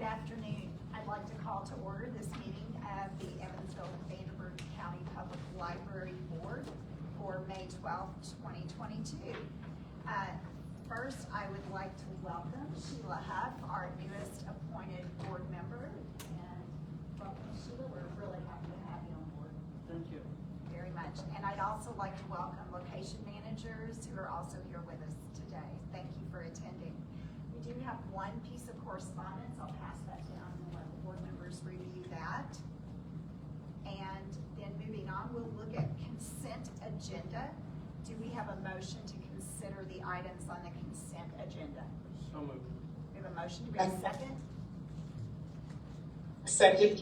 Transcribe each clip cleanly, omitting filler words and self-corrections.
afternoon. I'd like to call to order this meeting of the Evansville and Vanderburgh County Public Library Board for May 12th, 2022. First, I would like to welcome Sheila Huff, our newest appointed board member. And welcome, Sheila. We're really happy to have you on board. Thank you. Very much. And I'd also like to welcome location managers who are also here with us today. Thank you for attending. We do have one piece of correspondence. I'll pass that down and let the board members review that. And then moving on, we'll look at consent agenda. Do we have a motion to consider the items on the consent agenda? So moved. We have a motion. Do we have a second? Second. We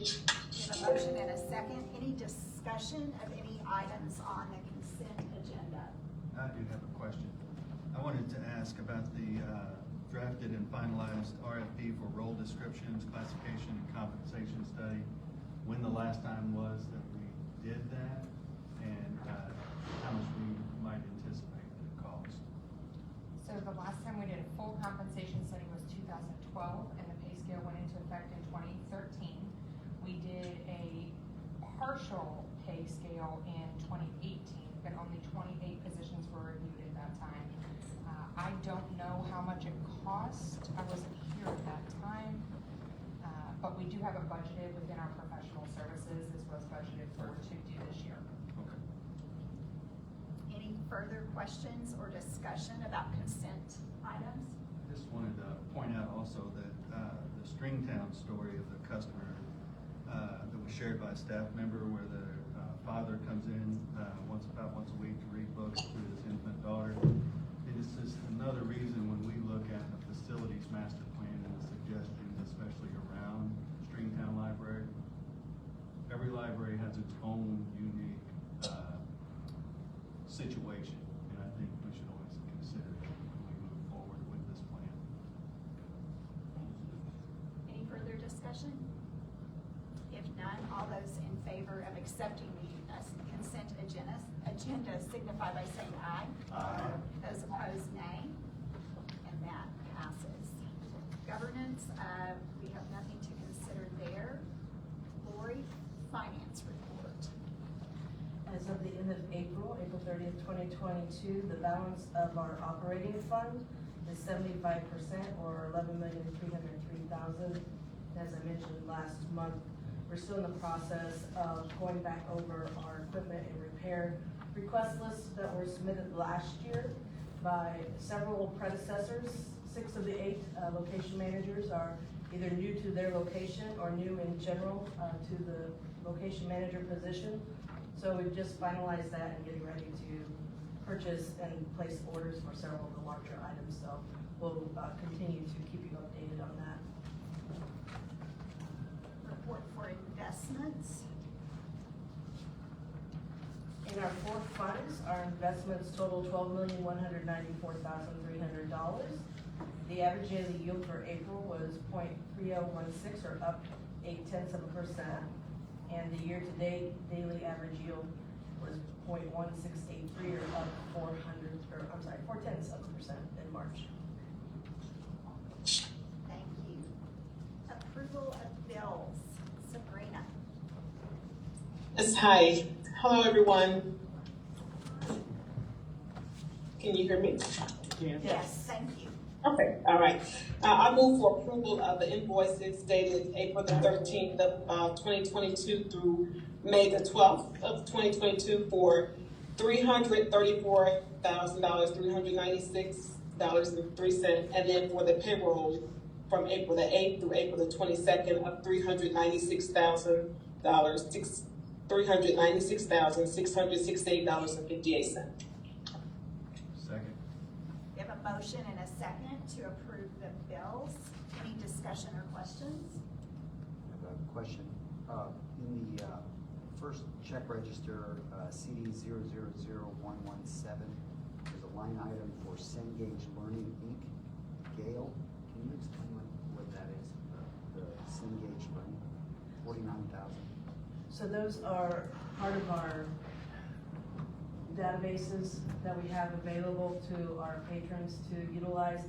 have a motion and a second. Any discussion of any items on the consent agenda? I do have a question. I wanted to ask about the drafted and finalized RFP for role descriptions, classification, and compensation study. When the last time was that we did that, and how much we might anticipate that it costs. So the last time we did a full compensation study was 2012, and the pay scale went into effect in 2013. We did a partial pay scale in 2018, but only 28 positions were reviewed at that time. I don't know how much it cost. I wasn't here at that time, but we do have it budgeted within our professional services. This was budgeted for to do this year. Okay. Any further questions or discussion about consent items? I just wanted to point out also that the Stringtown story of the customer that was shared by a staff member where the father comes in once a week to read books to his infant daughter. It is just another reason when we look at the facilities master plan and the suggestions, especially around Stringtown Library. Every library has its own unique situation, and I think we should always consider it when we move forward with this plan. Thank you. Any further discussion? If none, all those in favor of accepting the consent agenda signify by saying aye. Aye. Those opposed, nay. And that passes. Governance, we have nothing to consider there. Lori, finance report. As of the end of April 30th, 2022, the balance of our operating fund is 75% or $11,303,000. As I mentioned last month, we're still in the process of going back over our equipment and repair request lists that were submitted last year by several predecessors. 6 of the 8 location managers are either new to their location or new in general to the location manager position. So we've just finalized that and getting ready to purchase and place orders for several of the larger items. So we'll continue to keep you updated on that. Report for investments. In our 4 funds, our investments total $12,194,300. The average daily yield for April was 0.3016 or up 0.8%. And the year-to-date daily average yield was 0.1683 or up 0.4% in March. Thank you. Approval of bills. Sabrina. Yes, hi. Hello, everyone. Can you hear me? Yes, thank you. Okay, all right. I move for approval of the invoices dated April the 13th of 2022 through May the 12th of 2022 for $334,000, $396.03, and then for the payroll from April the 8th through April the 22nd of $396,668.58. Second. We have a motion and a second to approve the bills. Any discussion or questions? I have a question. In the first check register, CD 000117, there's a line item for Cengage Learning Inc. Gale, can you explain what that is? The Cengage Learning, 49,000. So those are part of our databases that we have available to our patrons to utilize.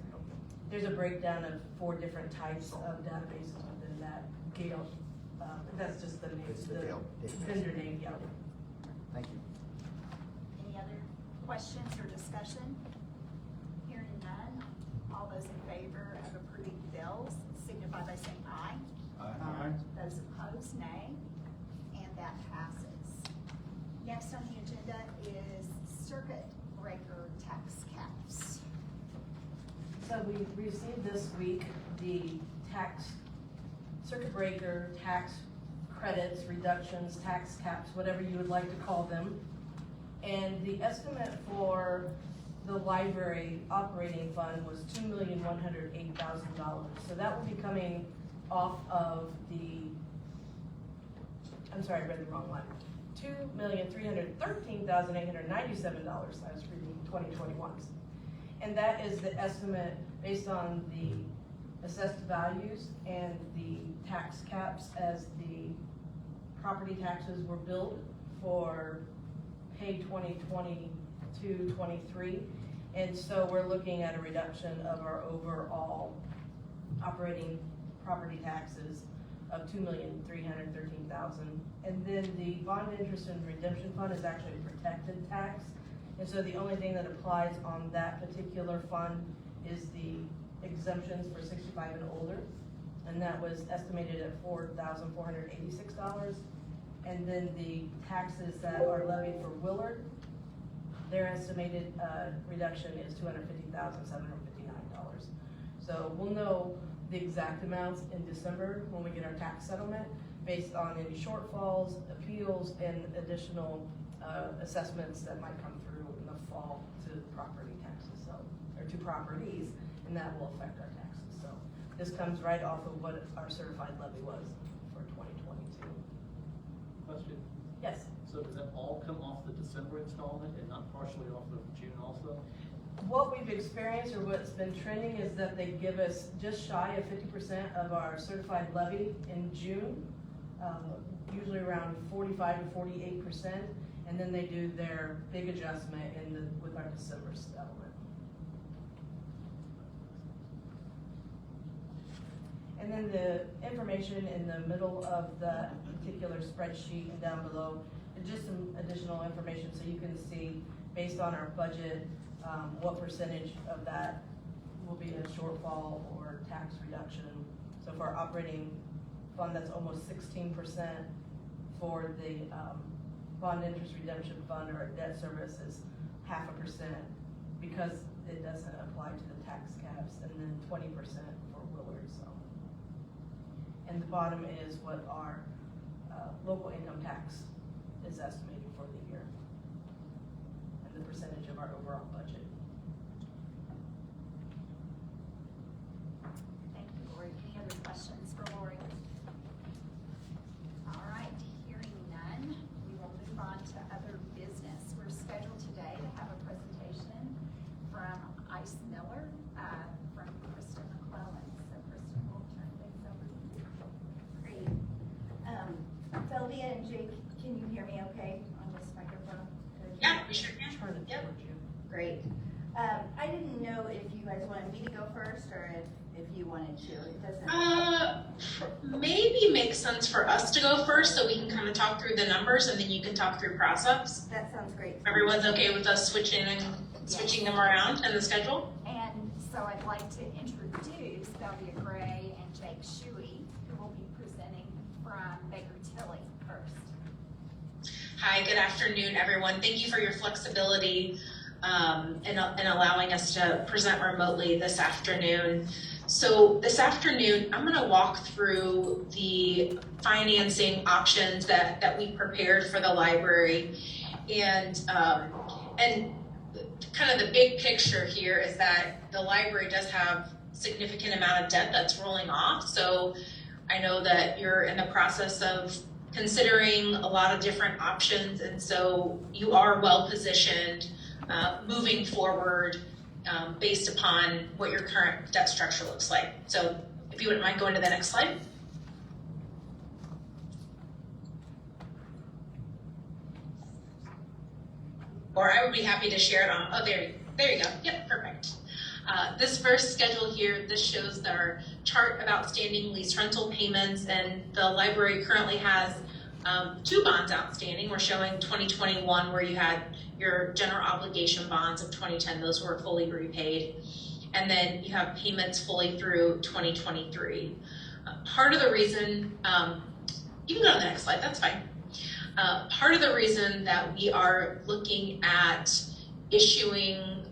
There's a breakdown of 4 different types of databases within that Gale. That's just the name, It's the the Gale database. vendor name, yeah. Thank you. Any other questions or discussion? Hearing none, all those in favor of approving bills signify by saying aye. Aye. Those opposed, nay, and that passes. Next on the agenda is circuit breaker tax caps. So we received this week the circuit breaker tax credits, reductions, tax caps, whatever you would like to call them. And the estimate for the library operating fund was $2,108,000. So that will be coming off of I'm sorry, I read the wrong line. $2,313,897. I was reading 2021's. And that is the estimate based on the assessed values and the tax caps as the property taxes were billed for pay 2022-23. And so we're looking at a reduction of our overall operating property taxes of $2,313,000. And then the bond interest and redemption fund is actually a protected tax. And so the only thing that applies on that particular fund is the exemptions for 65 and older. And that was estimated at $4,486. And then the taxes that are levied for Willard, their estimated reduction is $250,759. So we'll know the exact amounts in December when we get our tax settlement based on any shortfalls, appeals, and additional assessments that might come through in the fall to property taxes, so, or to properties, and that will affect our taxes. So this comes right off of what our certified levy was for 2022. Question, Yes. so does that all come off the December installment and not partially off of June also? What we've experienced or what's been trending is that they give us just shy of 50% of our certified levy in June, usually around 45 to 48%, and then they do their big adjustment with our December settlement. And then the information in the middle of the particular spreadsheet and down below, just some additional information so you can see based on our budget, what percentage of that will be a shortfall or tax reduction. So for our operating fund, that's almost 16%. For the bond interest redemption fund or debt service is 0.5% because it doesn't apply to the tax caps, and then 20% for Willard. So, and the bottom is what our local income tax is estimated for the year and the percentage of our overall budget. Thank you, Lori. Any other questions for Lori? All right, hearing none, we will move on to other business. We're scheduled today to have a presentation from Ice Miller, from Kristen McClellan. So Kristen, we'll turn things over to you. Great. Sylvia and Jake, can you hear me okay on this microphone? Yeah, we sure can. Turn it Yep. towards you. Great. I didn't know if you guys wanted me to go first or if you wanted to. It doesn't. Maybe makes sense for us to go first so we can kind of talk through the numbers and then you can talk through cross-ups. That sounds great. Everyone's okay with us switching them around in the schedule? And so I'd like to introduce Sylvia Gray and Jake Shuey, who will be presenting from Baker Tilly first. Hi, good afternoon, everyone. Thank you for your flexibility in allowing us to present remotely this afternoon. So this afternoon, I'm going to walk through the financing options that we prepared for the library, and kind of the big picture here is that the library does have significant amount of debt that's rolling off. So I know that you're in the process of considering a lot of different options, and so you are well positioned moving forward based upon what your current debt structure looks like. So if you wouldn't mind going to the next slide. or I would be happy to share it on, oh, there you go, yep, perfect. This first schedule here, this shows our chart of outstanding lease rental payments, and the library currently has 2 bonds outstanding. We're showing 2021 where you had your general obligation bonds of 2010, those were fully repaid. And then you have payments fully through 2023. Part of the reason, you can go to the next slide, that's fine. Part of the reason that we are looking at issuing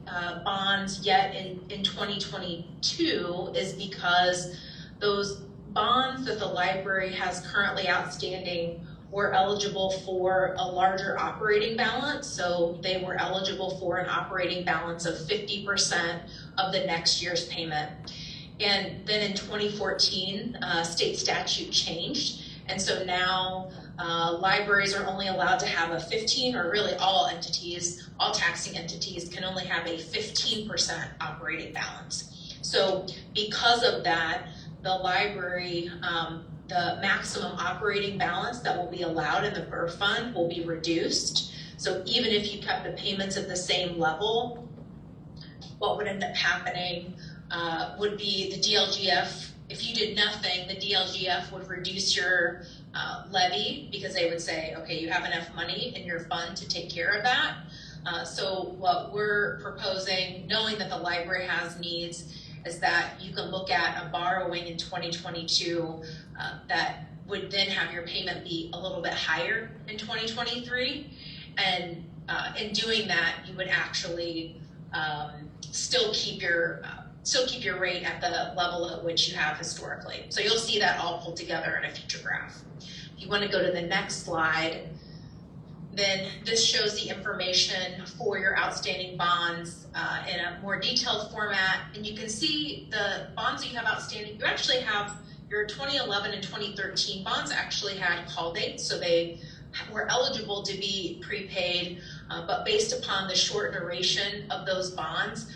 bonds yet in 2022 is because those bonds that the library has currently outstanding were eligible for a larger operating balance. So they were eligible for an operating balance of 50% of the next year's payment. And then in 2014, state statute changed. And so now libraries are only allowed to have a 15, or really all entities, all taxing entities can only have a 15% operating balance. So because of that, the library, the maximum operating balance that will be allowed in the BER fund will be reduced. So even if you kept the payments at the same level, what would end up happening would be the DLGF. If you did nothing, the DLGF would reduce your levy, because they would say, okay, you have enough money in your fund to take care of that. So what we're proposing, knowing that the library has needs, is that you can look at a borrowing in 2022 that would then have your payment be a little bit higher in 2023. And in doing that, you would actually still keep your rate at the level at which you have historically. So you'll see that all pulled together in a future graph. If you want to go to the next slide, then this shows the information for your outstanding bonds in a more detailed format. And you can see the bonds that you have outstanding. You actually have your 2011 and 2013 bonds actually had call dates, so they were eligible to be prepaid, but based upon the short duration of those bonds,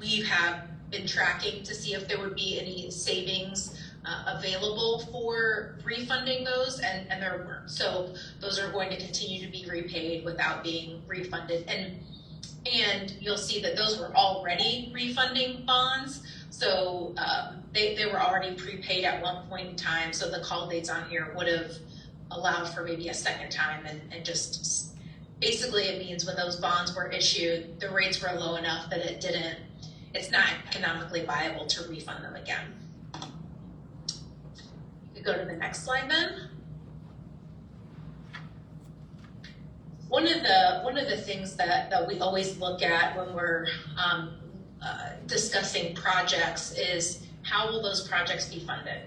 we have been tracking to see if there would be any savings available for refunding those, and there weren't. So those are going to continue to be repaid without being refunded. And you'll see that those were already refunding bonds. So they were already prepaid at one point in time. So the call dates on here would have allowed for maybe a second time, and just basically it means when those bonds were issued, the rates were low enough that it's not economically viable to refund them again. You go to the next slide then. One of the things that we always look at when we're discussing projects is how will those projects be funded?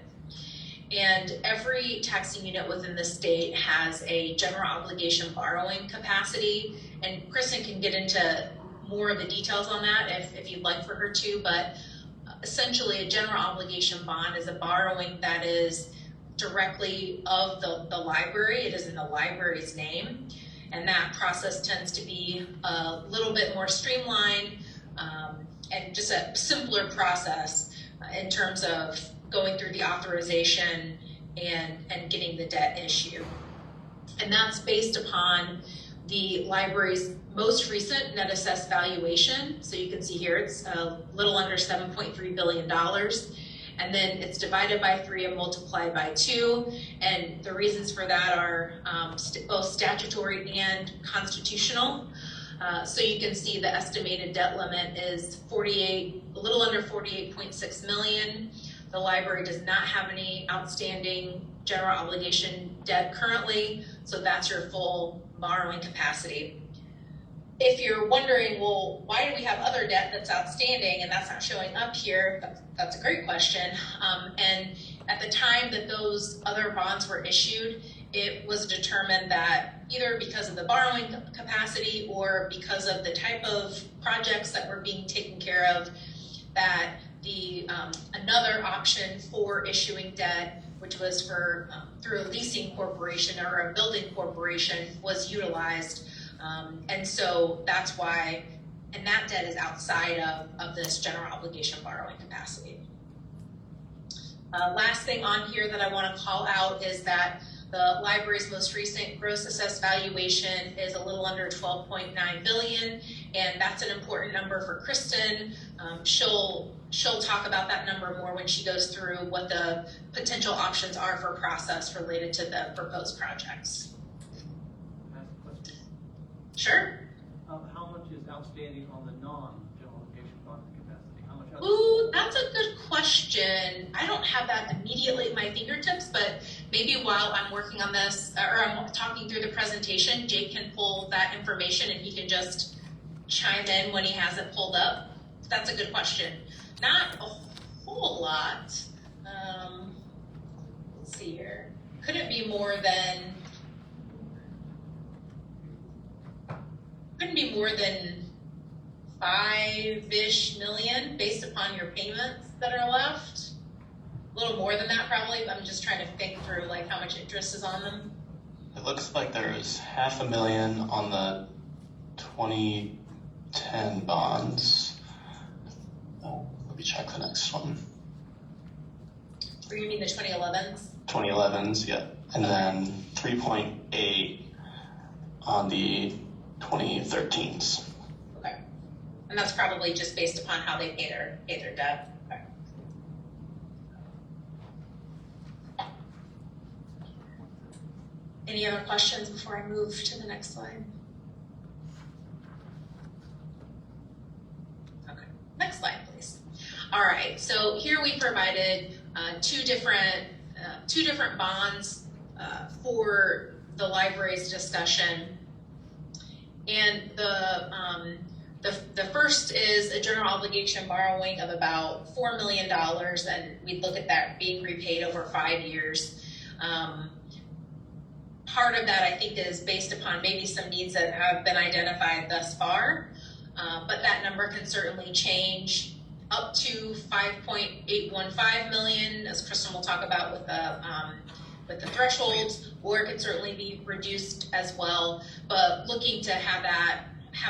And every taxing unit within the state has a general obligation borrowing capacity, and Kristen can get into more of the details on that if you'd like for her to, but essentially a general obligation bond is a borrowing that is directly of the library. It is in the library's name, and that process tends to be a little bit more streamlined and just a simpler process in terms of going through the authorization and getting the debt issue. And that's based upon the library's most recent net assessed valuation. So you can see here it's a little under $7.3 billion. And then it's divided by 3 and multiplied by 2. And the reasons for that are both statutory and constitutional. So you can see the estimated debt limit is a little under 48.6 million. The library does not have any outstanding general obligation debt currently, so that's your full borrowing capacity. If you're wondering, well, why do we have other debt that's outstanding and that's not showing up here? That's a great question. And at the time that those other bonds were issued, it was determined that either because of the borrowing capacity or because of the type of projects that were being taken care of, that another option for issuing debt, which was through a leasing corporation or a building corporation, was utilized. And so that's why, and that debt is outside of this general obligation borrowing capacity. Last thing on here that I want to call out is that The library's most recent gross assessed valuation is a little under 12.9 billion, and that's an important number for Kristen. She'll talk about that number more when she goes through what the potential options are for process related to the proposed projects. Can I ask a question? Sure. How much is outstanding on the non-general obligation bond capacity? How much? Ooh, that's a good question. I don't have that immediately at my fingertips, but maybe while I'm working on this, or I'm talking through the presentation, Jake can pull that information and he can just chime in when he has it pulled up. That's a good question. Not a whole lot. Let's see here. Couldn't be more than 5-ish million based upon your payments that are left. A little more than that probably. I'm just trying to think through like how much interest is on them. It looks like there's $500,000 on the 2010 bonds. Let me check the next one. Or you mean the 2011s? 2011s, yeah. And then 3.8 on the 2013s. Okay. And that's probably just based upon how they pay their debt. Okay. Any other questions before I move to the next slide? Okay, next slide, please. All right, so here we provided two different bonds for the library's discussion. And the first is a general obligation borrowing of about $4 million, and we'd look at that being repaid over 5 years. Part of that, I think, is based upon maybe some needs that have been identified thus far, but that number can certainly change up to $5.815 million, as Kristen will talk about with the thresholds, or it could certainly be reduced as well. But looking to have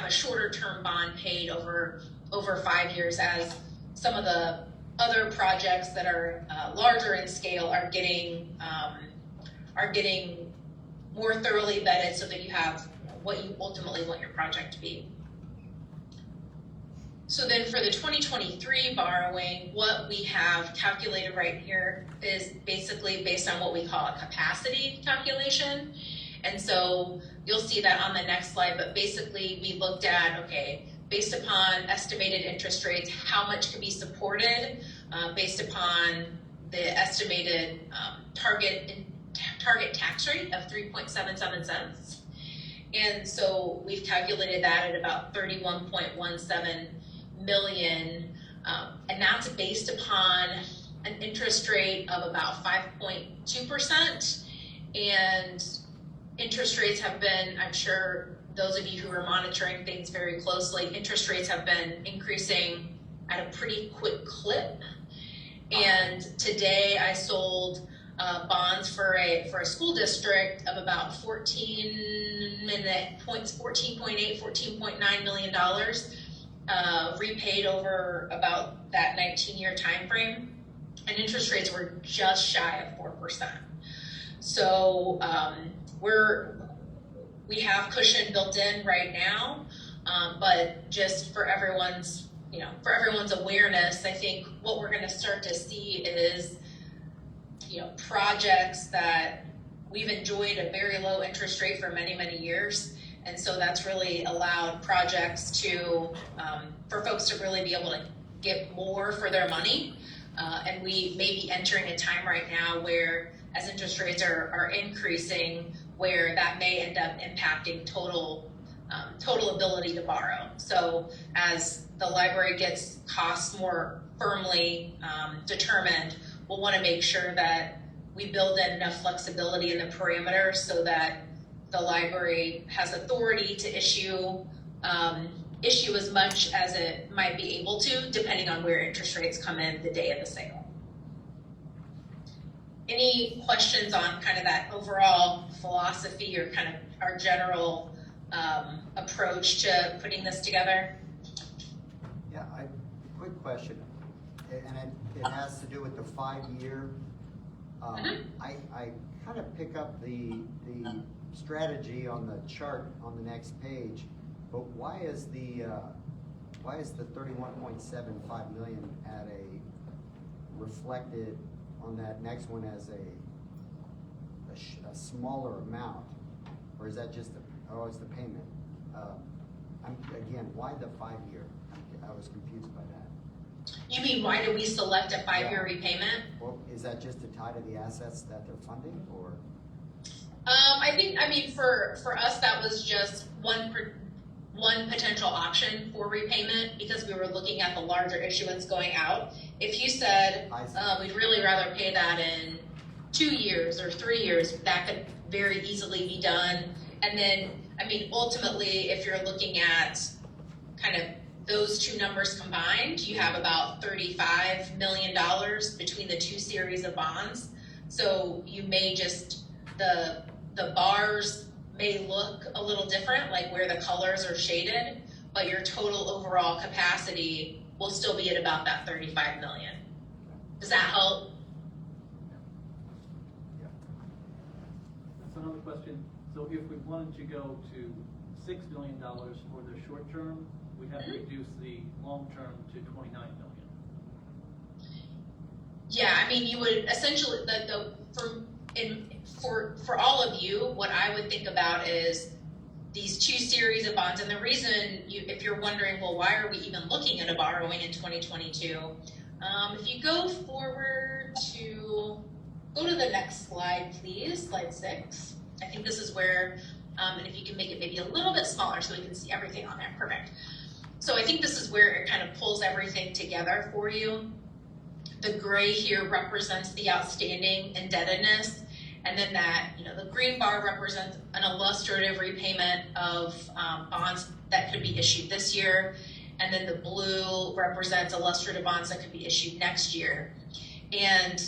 a shorter term bond paid over 5 years, as some of the other projects that are larger in scale are getting more thoroughly vetted so that you have what you ultimately want your project to be. So then for the 2023 borrowing, what we have calculated right here is basically based on what we call a capacity calculation. And so you'll see that on the next slide, but basically we looked at, okay, based upon estimated interest rates, how much could be supported based upon the estimated target tax rate of 3.77 cents. And so we've calculated that at about 31.17 million, and that's based upon an interest rate of about 5.2%. And interest rates have been, I'm sure those of you who are monitoring things very closely, interest rates have been increasing at a pretty quick clip. And today I sold bonds for a school district of about $14.9 million, repaid over about that 19-year time frame, and interest rates were just shy of 4%. So we have cushion built in right now, but just for everyone's awareness, I think what we're going to start to see is projects that we've enjoyed a very low interest rate for many, many years. And so that's really allowed projects for folks to really be able to get more for their money. And we may be entering a time right now where, as interest rates are increasing, where that may end up impacting total ability to borrow. So as the library gets costs more firmly determined, we'll want to make sure that we build in enough flexibility in the parameters so that the library has authority to issue as much as it might be able to, depending on where interest rates come in the day of the sale. Any questions on kind of that overall philosophy or kind of our general approach to putting this together? Yeah, quick question, and it has to do with the 5-year. I kind of pick up the strategy on the chart on the next page, but why is the 31.75 million at a reflected on that next one as a smaller amount, or is that just it's the payment? Again, why the 5-year? I was confused by that. You mean, why do we select a 5-year repayment? Well, is that just to tie to the assets that they're funding, or? I mean, for us, that was just one potential option for repayment because we were looking at the larger issuance going out. If you said, we'd really rather pay that in 2 years or 3 years, that could very easily be done. And then, I mean, ultimately, if you're looking at kind of those two numbers combined, you have about $35 million between the two series of bonds. So you may just, the bars may look a little different, like where the colors are shaded, but your total overall capacity will still be at about that 35 million. Does that help? That's another question. So if we wanted to go to $6 million for the short term, we'd have to reduce the long term to 29 million. Yeah, I mean, you would essentially, for all of you, what I would think about is these two series of bonds. And the reason, if you're wondering, well, why are we even looking at a borrowing in 2022? If you go forward go to the next slide, please, slide 6. I think this is where, and if you can make it maybe a little bit smaller so we can see everything on there, perfect. So I think this is where it kind of pulls everything together for you. The gray here represents the outstanding indebtedness, and then that, the green bar represents an illustrative repayment of bonds that could be issued this year, and then the blue represents illustrative bonds that could be issued next year. And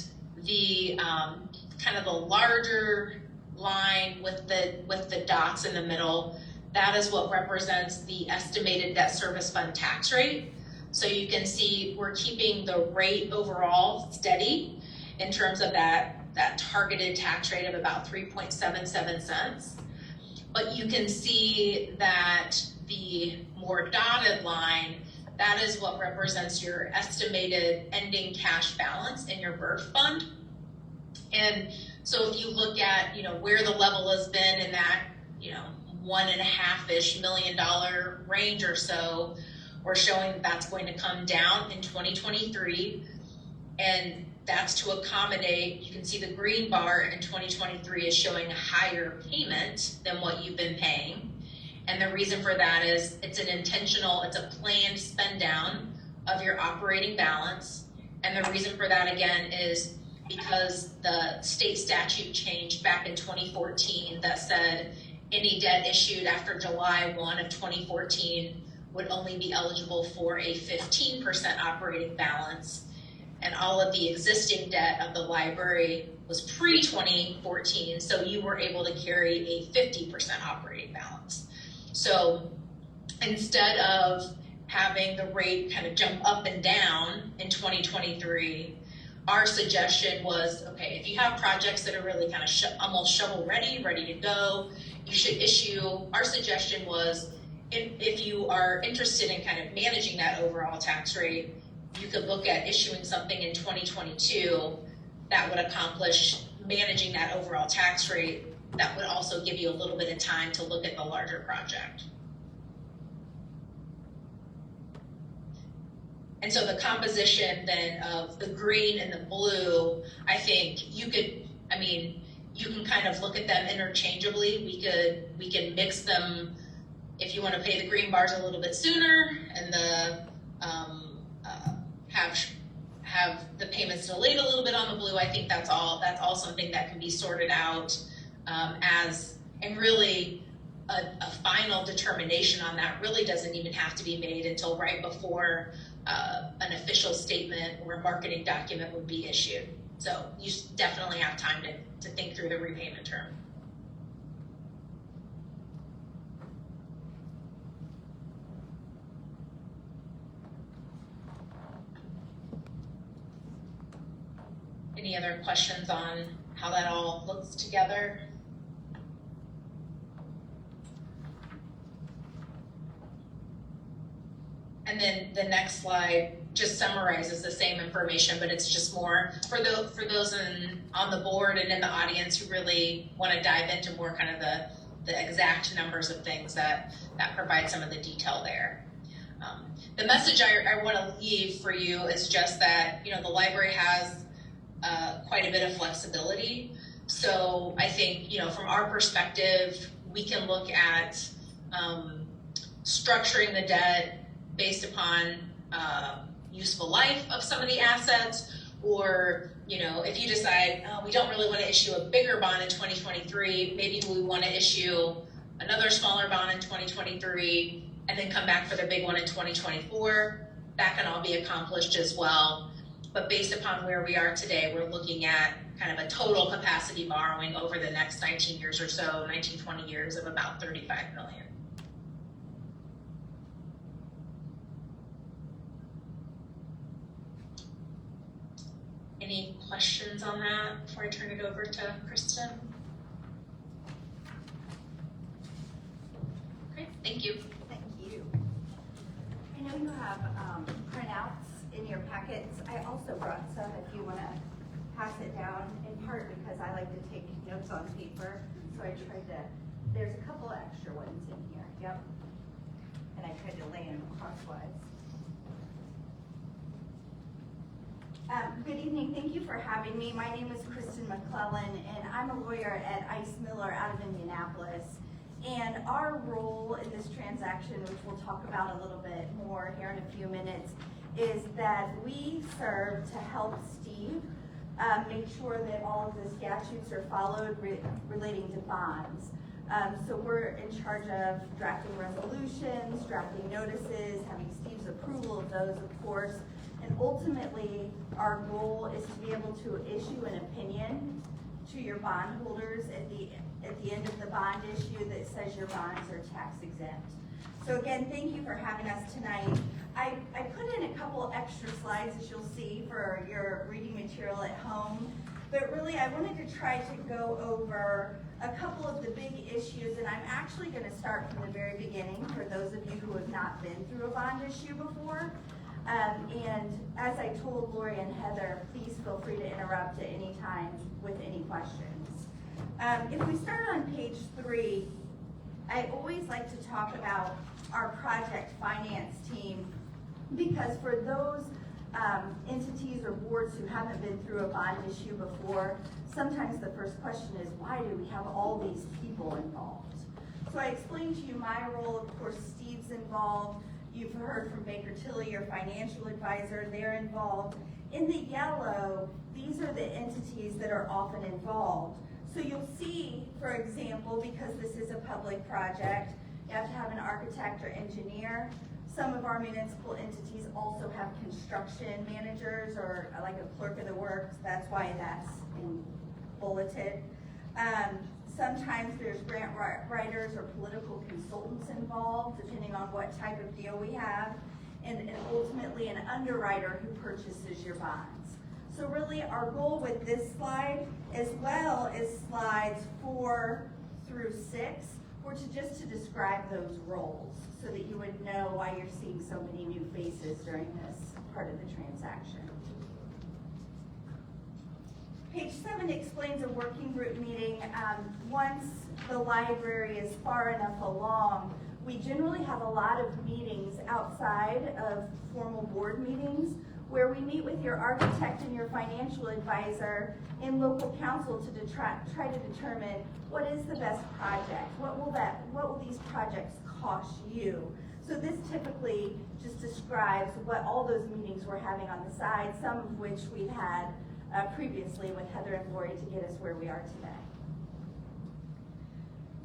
the kind of the larger line with the dots in the middle, that is what represents the estimated debt service fund tax rate. So you can see we're keeping the rate overall steady in terms of that targeted tax rate of about 3.77 cents. But you can see that the more dotted line, that is what represents your estimated ending cash balance in your birth fund. And so if you look at, where the level has been in that, $1.5-ish million range or so, we're showing that that's going to come down in 2023. And that's to accommodate, you can see the green bar in 2023 is showing a higher payment than what you've been paying. And the reason for that is it's a planned spend down of your operating balance. And the reason for that, again, is because the state statute changed back in 2014 that said any debt issued after July 1 of 2014 would only be eligible for a 15% operating balance. And all of the existing debt of the library was pre-2014, so you were able to carry a 50% operating balance. So instead of having the rate kind of jump up and down in 2023, our suggestion was, okay, if you have projects that are really kind of almost shovel ready to go, you should issue, our suggestion was, if you are interested in kind of managing that overall tax rate, you could look at issuing something in 2022 that would accomplish managing that overall tax rate. That would also give you a little bit of time to look at the larger project. And so the composition then of the green and the blue, I think you can kind of look at them interchangeably. We can mix them if you want to pay the green bars a little bit sooner and the have the payments delayed a little bit on the blue. I think that's all something that can be sorted out and really a final determination on that really doesn't even have to be made until right before an official statement or a marketing document would be issued. So you definitely have time to think through the repayment term. Any other questions on how that all looks together. And then the next slide just summarizes the same information, but it's just more for those on the board and in the audience who really want to dive into more kind of the exact numbers of things that provide some of the detail there. The message I want to leave for you is just that, you know, the library has quite a bit of flexibility. So I think, you know, from our perspective, we can look at structuring the debt based upon useful life of some of the assets, or, you know, if you decide we don't really want to issue a bigger bond in 2023, maybe we want to issue another smaller bond in 2023 and then come back for the big one in 2024. That can all be accomplished as well. But based upon where we are today, we're looking at kind of a total capacity borrowing over the next 19 years or so, 19, 20 years of about $35 million. Any questions on that before I turn it over to Kristen? Great, thank you. Thank you. I know you have printouts in your packets. I also brought some if you want to pass it down, in part because I like to take notes on paper. So I tried to, there's a couple extra ones in here. Yep. And I tried to lay them crosswise. Good evening. Thank you for having me. My name is Kristen McClellan, and I'm a lawyer at Ice Miller out of Indianapolis. And our role in this transaction, which we'll talk about a little bit more here in a few minutes, is that we serve to help Steve make sure that all of the statutes are followed relating to bonds. So we're in charge of drafting resolutions, drafting notices, having Steve's approval of those, of course. And ultimately, our goal is to be able to issue an opinion to your bondholders at the end of the bond issue that says your bonds are tax exempt. So again, thank you for having us tonight. I put in a couple extra slides, as you'll see, for your reading material at home. But really, I wanted to try to go over a couple of the big issues, and I'm actually going to start from the very beginning for those of you who have not been through a bond issue before. And as I told Lori and Heather, please feel free to interrupt at any time with any questions. If we start on page 3, I always like to talk about our project finance team, because for those entities or boards who haven't been through a bond issue before, sometimes the first question is, why do we have all these people involved? So I explained to you my role. Of course, Steve's involved. You've heard from Baker Tilly, your financial advisor, they're involved. In the yellow, these are the entities that are often involved. So you'll see, for example, because this is a public project, you have to have an architect or engineer. Some of our municipal entities also have construction managers or like a clerk of the works. That's why that's in bulleted. Sometimes there's grant writers or political consultants involved, depending on what type of deal we have, and ultimately an underwriter who purchases your bonds. So really our goal with this slide, as well as slides 4 through 6, were just to describe those roles so that you would know why you're seeing so many new faces during this part of the transaction. Page 7 explains a working group meeting. Once the library is far enough along, we generally have a lot of meetings outside of formal board meetings where we meet with your architect and your financial advisor and local council to try to determine what is the best project, what will these projects cost you. So this typically just describes what all those meetings we're having on the side, some of which we've had previously with Heather and Lori to get us where we are today.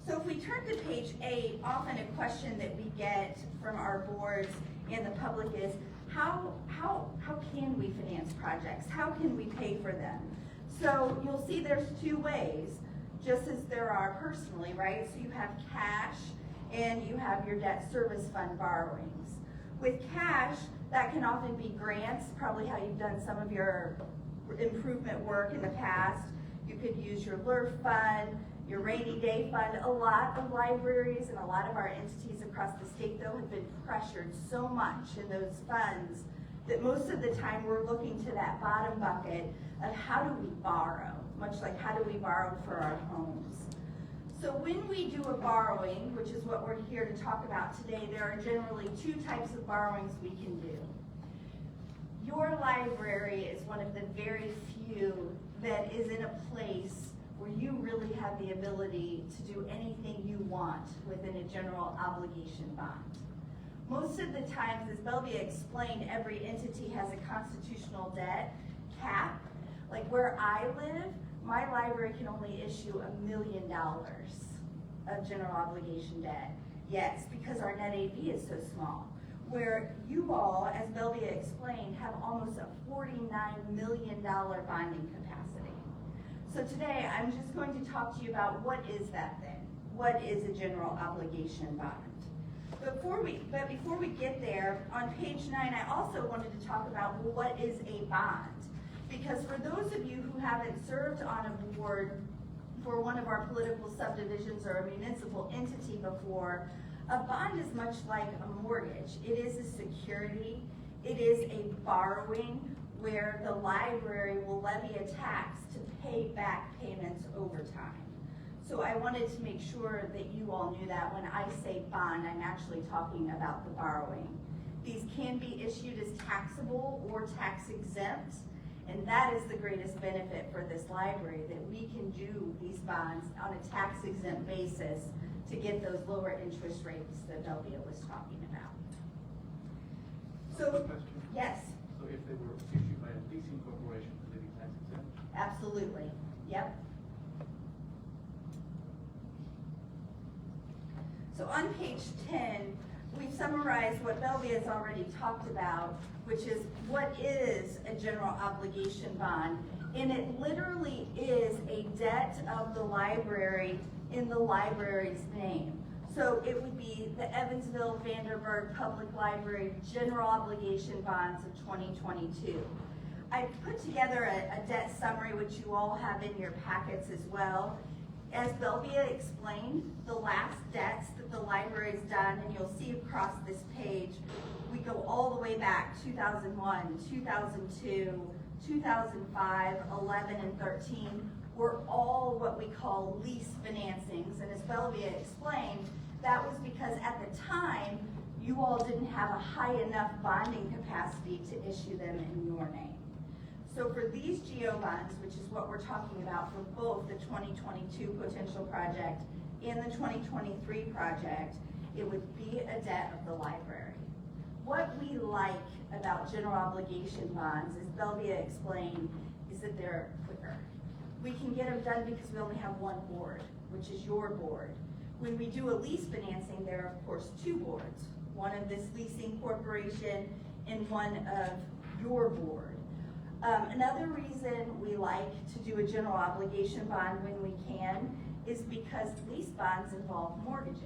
So if we turn to page 8, often a question that we get from our boards and the public is, how can we finance projects? How can we pay for them? So you'll see there's 2 ways, just as there are personally, right? So you have cash and you have your debt service fund borrowings. With cash, that can often be grants, probably how you've done some of your improvement work in the past. You could use your LERF fund, your rainy day fund. A lot of libraries and a lot of our entities across the state though have been pressured so much in those funds that most of the time we're looking to that bottom bucket of how do we borrow, much like how do we borrow for our homes. So when we do a borrowing, which is what we're here to talk about today, there are generally two types of borrowings we can do. Your library is one of the very few that is in a place where you really have the ability to do anything you want within a general obligation bond. Most of the times, as Belvia explained, every entity has a constitutional debt cap. Like where I live, my library can only issue $1 million of general obligation debt. Yes, because our net AV is so small. Where you all, as Belvia explained, have almost a $49 million bonding capacity. So today, I'm just going to talk to you about what is that then? What is a general obligation bond? But before we get there, on page 9, I also wanted to talk about what is a bond. Because for those of you who haven't served on a board for one of our political subdivisions or a municipal entity before, a bond is much like a mortgage. It is a security. It is a borrowing where the library will levy a tax to pay back payments over time. So I wanted to make sure that you all knew that when I say bond, I'm actually talking about the borrowing. These can be issued as taxable or tax exempt, and that is the greatest benefit for this library, that we can do these bonds on a tax exempt basis to get those lower interest rates that Belvia was talking about. So, Question. yes, So if they were issued by a leasing corporation, would they be tax exempt? absolutely, yep. So on page 10, we've summarized what Belvia has already talked about, which is what is a general obligation bond. And it literally is a debt of the library in the library's name. So it would be the Evansville Vanderburgh Public Library General Obligation Bonds of 2022. I put together a debt summary, which you all have in your packets as well. As Belvia explained, the last debts that the library's done, and you'll see across this page, we go all the way back, 2001, 2002, 2005, 11, and 13, were all what we call lease financings. And as Belvia explained, that was because at the time, you all didn't have a high enough bonding capacity to issue them in your name. So for these GO bonds, which is what we're talking about for both the 2022 potential project and the 2023 project, it would be a debt of the library. What we like about general obligation bonds, as Belvia explained, is that they're quicker. We can get them done because we only have one board, which is your board. When we do a lease financing, there are of course two boards, one of this leasing corporation and one of your board. Another reason we like to do a general obligation bond when we can is because lease bonds involve mortgages.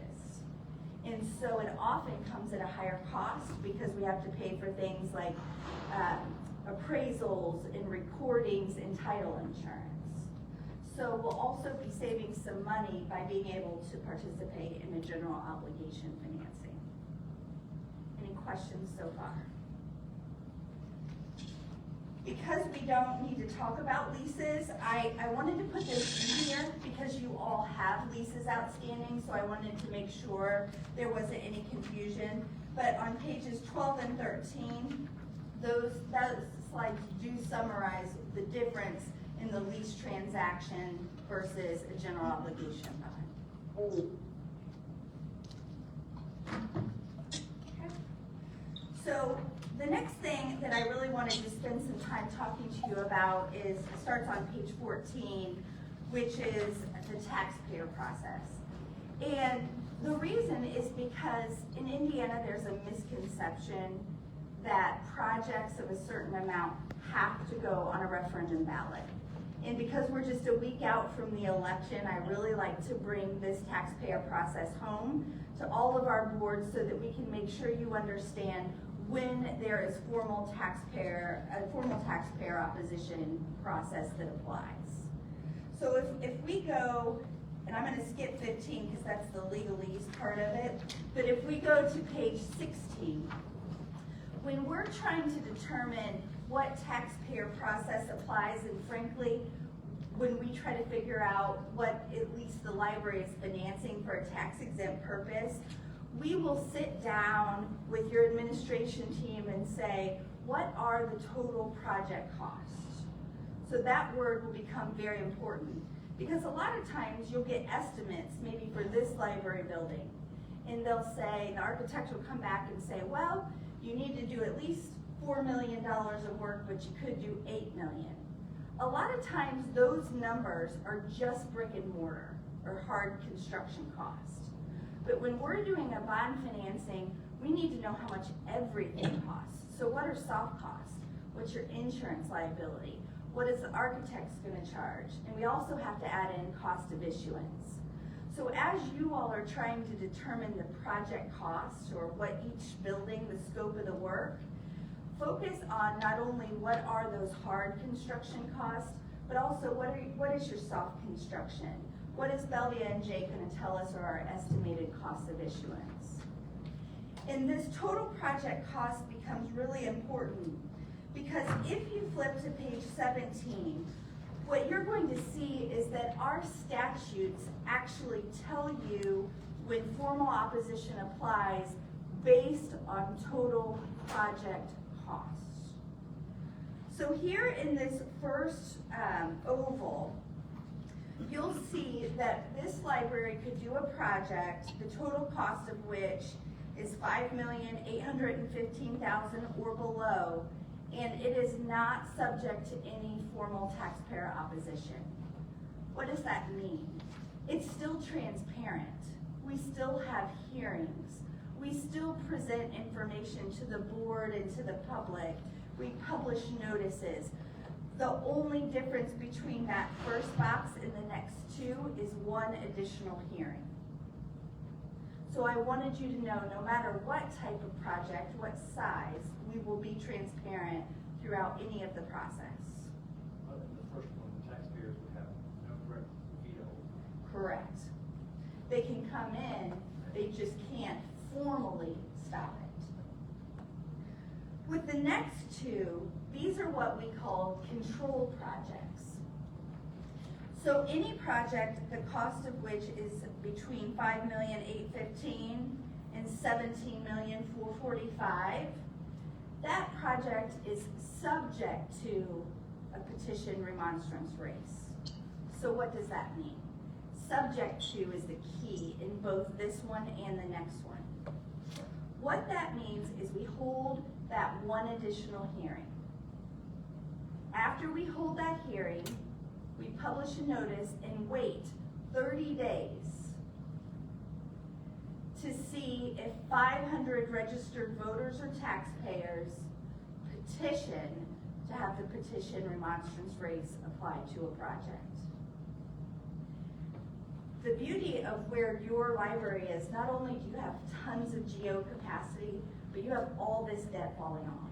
And so it often comes at a higher cost because we have to pay for things like appraisals and recordings and title insurance. So we'll also be saving some money by being able to participate in a general obligation financing. Any questions so far? Because we don't need to talk about leases, I wanted to put this in here because you all have leases outstanding, so I wanted to make sure there wasn't any confusion. But on pages 12 and 13, those slides do summarize the difference in the lease transaction versus a general obligation bond. Okay. So the next thing that I really wanted to spend some time talking to you about starts on page 14, which is the taxpayer process. And the reason is because in Indiana, there's a misconception that projects of a certain amount have to go on a referendum ballot. And because we're just a week out from the election, I really like to bring this taxpayer process home to all of our boards so that we can make sure you understand when there is a formal taxpayer opposition process that applies. So if we go, and I'm gonna skip 15 because that's the legalese part of it, but if we go to page 16, when we're trying to determine what taxpayer process applies, and frankly, when we try to figure out what at least the library is financing for a tax exempt purpose, we will sit down with your administration team and say, what are the total project costs? So that word will become very important, because a lot of times you'll get estimates, maybe for this library building, and they'll say, the architect will come back and say, well, you need to do at least $4 million of work, but you could do $8 million. A lot of times those numbers are just brick and mortar or hard construction cost. But when we're doing a bond financing, we need to know how much everything costs. So what are soft costs? What's your insurance liability? What is the architect's gonna charge? And we also have to add in cost of issuance. So as you all are trying to determine the project costs or what each building, the scope of the work, focus on not only what are those hard construction costs, but also what is your soft construction? What is Belvia and Jay gonna tell us are our estimated costs of issuance? And this total project cost becomes really important, because if you flip to page 17, what you're going to see is that our statutes actually tell you when formal opposition applies based on total project costs. So here in this first oval, you'll see that this library could do a project, the total cost of which is $5,815,000 or below, and it is not subject to any formal taxpayer opposition. What does that mean? It's still transparent. We still have hearings. We still present information to the board and to the public. We publish notices. The only difference between that first box and the next two is one additional hearing. So I wanted you to know, no matter what type of project, what size, we will be transparent throughout any of the process. But in the first one, the taxpayers would have no direct veto. Correct. They can come in, they just can't formally stop it. With the next two, these are what we call control projects. So any project, the cost of which is between $5,815,000 and $17,445,000, that project is subject to a petition remonstrance race. So what does that mean? Subject to is the key in both this one and the next one. What that means is we hold that one additional hearing. After we hold that hearing, we publish a notice and wait 30 days to see if 500 registered voters or taxpayers petition to have the petition remonstrance rates applied to a project. The beauty of where your library is, not only do you have tons of geo capacity, but you have all this debt falling off.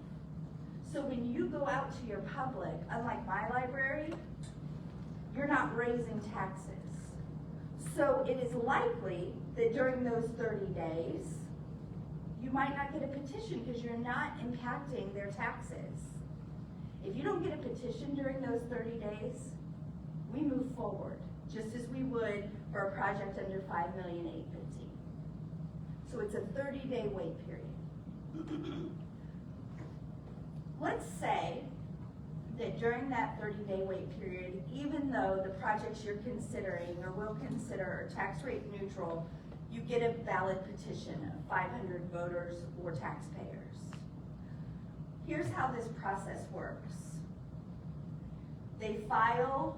So when you go out to your public, unlike my library, you're not raising taxes. So it is likely that during those 30 days, you might not get a petition because you're not impacting their taxes. If you don't get a petition during those 30 days, we move forward, just as we would for a project under $5,815,000. So it's a 30-day wait period. Let's say that during that 30-day wait period, even though the projects you're considering or will consider are tax rate neutral, you get a valid petition of 500 voters or taxpayers. Here's how this process works. They file,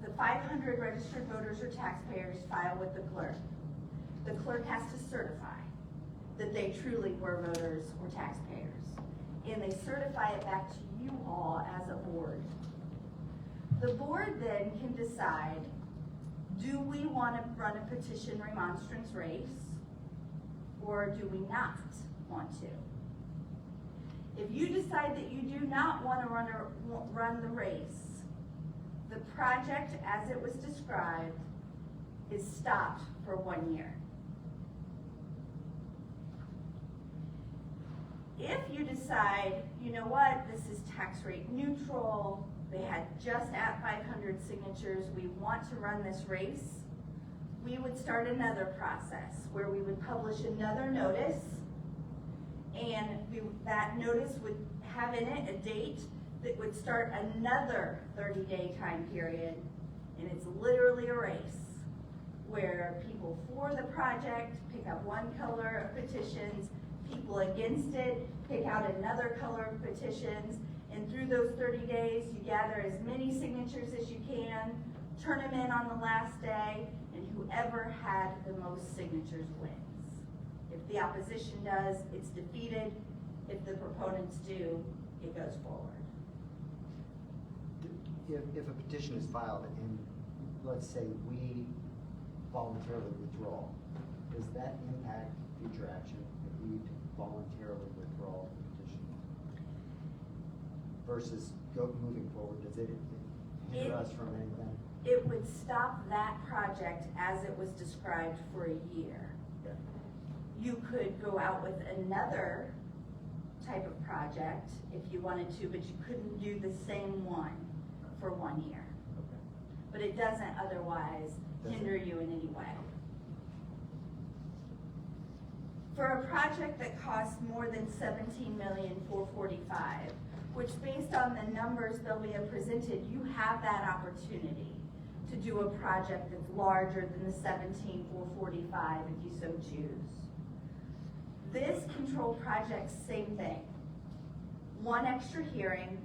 the 500 registered voters or taxpayers file with the clerk. The clerk has to certify that they truly were voters or taxpayers, and they certify it back to you all as a board. The board then can decide, do we want to run a petition remonstrance race, or do we not want to? If you decide that you do not want to run the race, the project as it was described is stopped for 1 year. If you decide, you know what, this is tax rate neutral, they had just at 500 signatures, we want to run this race, we would start another process where we would publish another notice, and that notice would have in it a date that would start another 30-day time period, and it's literally a race where people for the project pick up one color of petitions, people against it pick out another color of petitions, and through those 30 days, you gather as many signatures as you can, turn them in on the last day, and whoever had the most signatures wins. If the opposition does, it's defeated. If the proponents do, it goes forward. If a petition is filed and let's say we voluntarily withdraw, does that impact future action if we voluntarily withdraw the petition? Versus moving forward, does it hinder us from anything? It would stop that project as it was described for a year. Okay. You could go out with another type of project if you wanted to, but you couldn't do the same one for 1 year. Okay. But it doesn't otherwise hinder you in any way. For a project that costs more than $17,445,000, which based on the numbers Sylvia presented, you have that opportunity to do a project that's larger than the $17,445,000 if you so choose. This controlled project, same thing. One extra hearing,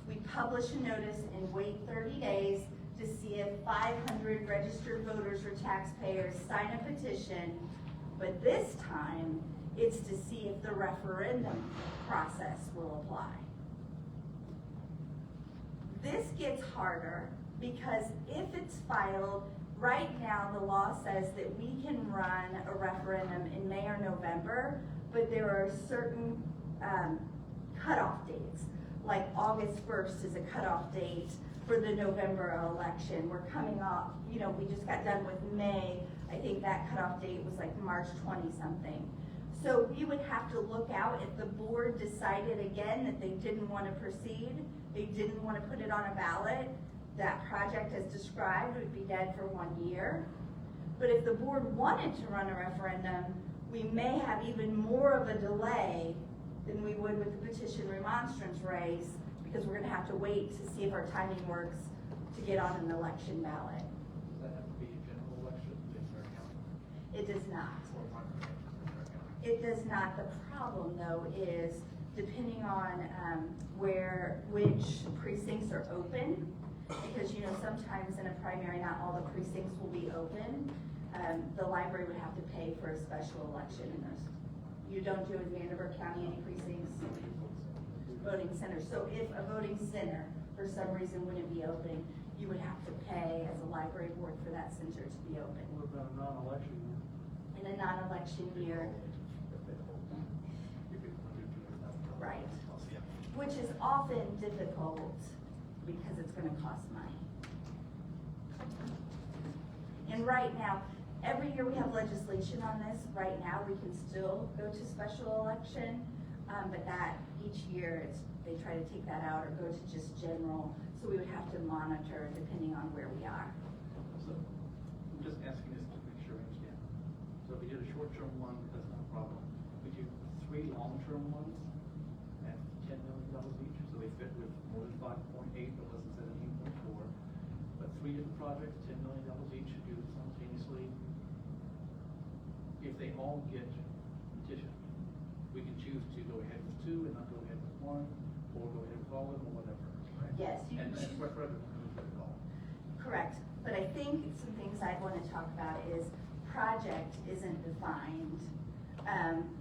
we publish a notice and wait 30 days to see if 500 registered voters or taxpayers sign a petition, but this time it's to see if the referendum process will apply. This gets harder because if it's filed, right now the law says that we can run a referendum in May or November, but there are certain cutoff dates. Like August 1st is a cutoff date for the November election. We're coming off, we just got done with May. I think that cutoff date was like March 20 something. So we would have to look out if the board decided again that they didn't want to proceed, they didn't want to put it on a ballot, that project as described would be dead for 1 year. But if the board wanted to run a referendum, we may have even more of a delay than we would with the petition remonstrance race, because we're going to have to wait to see if our timing works to get on an election ballot. Does that have to be a general election in our county? It does not. Or primary election in our county? It does not. The problem though is depending on which precincts are open, because sometimes in a primary not all the precincts will be open. The library would have to pay for a special election in those. You don't do in Vanderburgh County any precincts? Voting centers. So if a voting center for some reason wouldn't be open, you would have to pay as a library board for that center to be open. What about a non-election year? In a non-election year, right, which is often difficult because it's going to cost money. And right now, every year we have legislation on this. Right now, we can still go to special election, but that each year they try to take that out or go to just general. So we would have to monitor depending on where we are. So, I'm just asking this to make sure I understand. So if we did a short-term one, that's not a problem. We do 3 long-term ones at $10 million each, so they fit with more than 5.8, but less than 17.4. But 3 different projects, $10 million each, should do simultaneously. If they all get petitioned, we can choose to go ahead with 2 and not go ahead with 1, or go ahead with all of them, or whatever, right? Yes, you And can that's choose. for everyone who's got it all. Correct, but I think some things I'd want to talk about is project isn't defined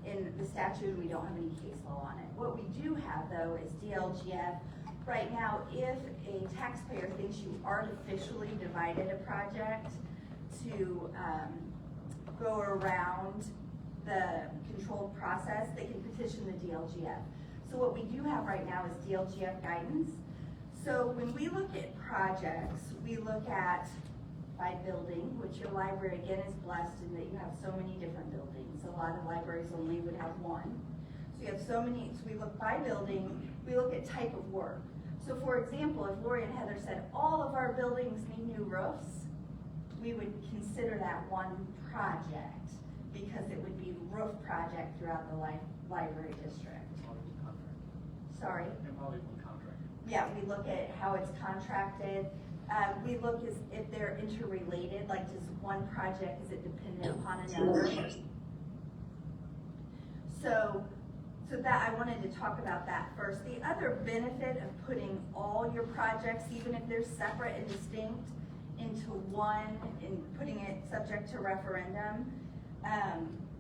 in the statute. We don't have any case law on it. What we do have though is Dlgf. Right now, if a taxpayer thinks you artificially divided a project to go around the controlled process, they can petition the Dlgf. So what we do have right now is Dlgf Guidance. So when we look at projects, we look at by building, which your library again is blessed in that you have so many different buildings. A lot of libraries only would have one. So you have so many, so we look by building, we look at type of work. So for example, if Lori and Heather said all of our buildings need new roofs, we would consider that one project because it would be roof project throughout the library district. Sorry? And probably one contract. Yeah, we look at how it's contracted. We look as if they're interrelated, like does one project, is it dependent upon another? So that, I wanted to talk about that first. The other benefit of putting all your projects, even if they're separate and distinct, into one and putting it subject to referendum,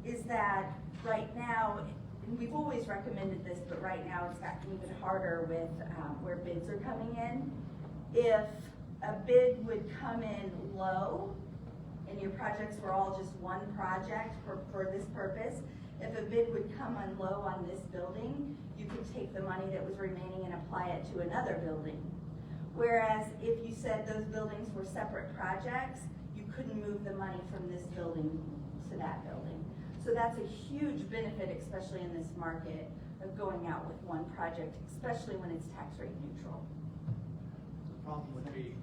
is that right now, and we've always recommended this, but right now it's gotten even harder with where bids are coming in. If a bid would come in low and your projects were all just one project for this purpose, if a bid would come on low on this building, you could take the money that was remaining and apply it to another building. Whereas if you said those buildings were separate projects, you couldn't move the money from this building to that building. So that's a huge benefit, especially in this market, of going out with one project, especially when it's tax rate neutral. The problem would be,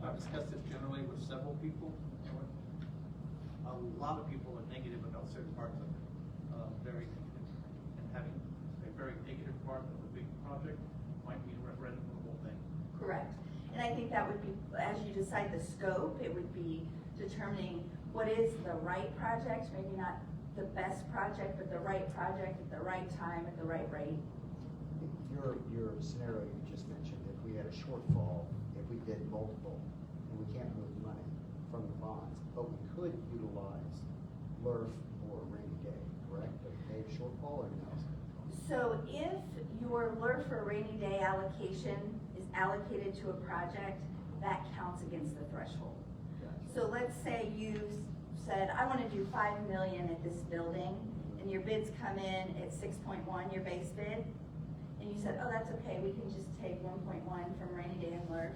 I've discussed this generally with several people. A lot of people are negative about certain parts of it. And having a very negative part of a big project might mean a referendum for the whole thing. Correct. And I think that would be, as you decide the scope, it would be determining what is the right project, maybe not the best project, but the right project at the right time, at the right rate. Your scenario you just mentioned, if we had a shortfall, if we did multiple, and we can't move money from the bonds, but we could utilize LRF or rainy day, correct? To pay a shortfall or no? So if your LRF or rainy day allocation is allocated to a project, that counts against the threshold. So let's say you said, I want to do 5 million at this building, and your bids come in at 6.1, your base bid, and you said, oh, that's okay, we can just take 1.1 from rainy day and LRF.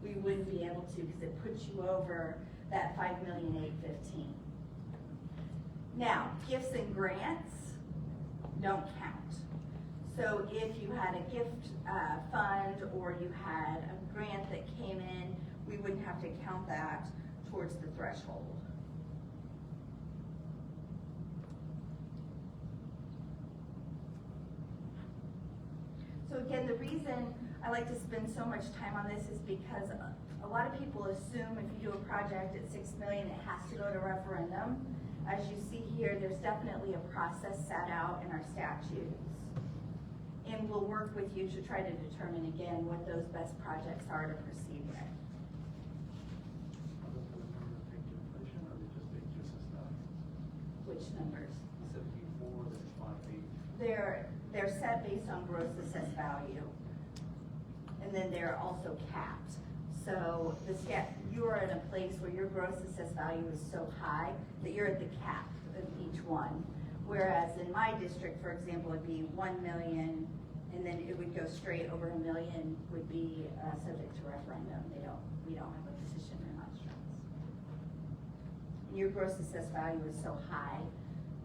We wouldn't be able to because it puts you over that 5,815,000. Now, gifts and grants don't count. So if you had a gift fund or you had a grant that came in, we wouldn't have to count that towards the threshold. So again, the reason I like to spend so much time on this is because a lot of people assume if you do a project at 6 million, it has to go to referendum. As you see here, there's definitely a process set out in our statutes. And we'll work with you to try to determine again what those best projects are to proceed with. Are those the numbers take to inflation, or they just as that? Which numbers? 74, there's 5.8. They're set based on gross assessed value. And then they're also capped. So you're in a place where your gross assessed value is so high that you're at the cap of each one. Whereas in my district, for example, it'd be 1 million, and then it would go straight over 1 million would be subject to referendum. We don't have a petition remonstrance. And your gross assessed value is so high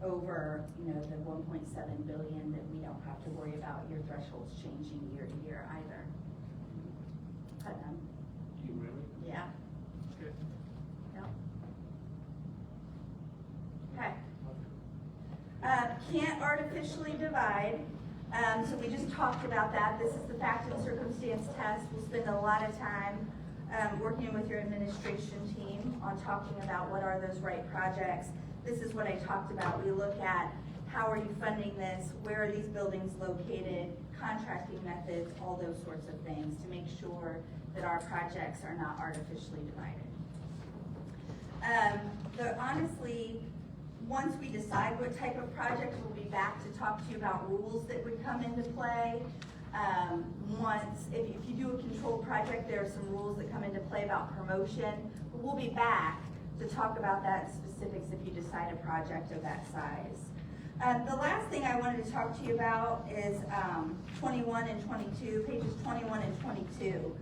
over, the 1.7 billion that we don't have to worry about your thresholds changing year to year either. Putnam. Do you really? Yeah. Okay. Yeah. Okay. Can't artificially divide. So we just talked about that. This is the fact and circumstance test. We'll spend a lot of time working with your administration team on talking about what are those right projects. This is what I talked about. We look at how are you funding this, where are these buildings located, contracting methods, all those sorts of things to make sure that our projects are not artificially divided. Honestly, once we decide what type of project, we'll be back to talk to you about rules that would come into play. If you do a controlled project, there are some rules that come into play about promotion, but we'll be back to talk about that specifics if you decide a project of that size. The last thing I wanted to talk to you about is 21 and 22, pages 21 and 22. too.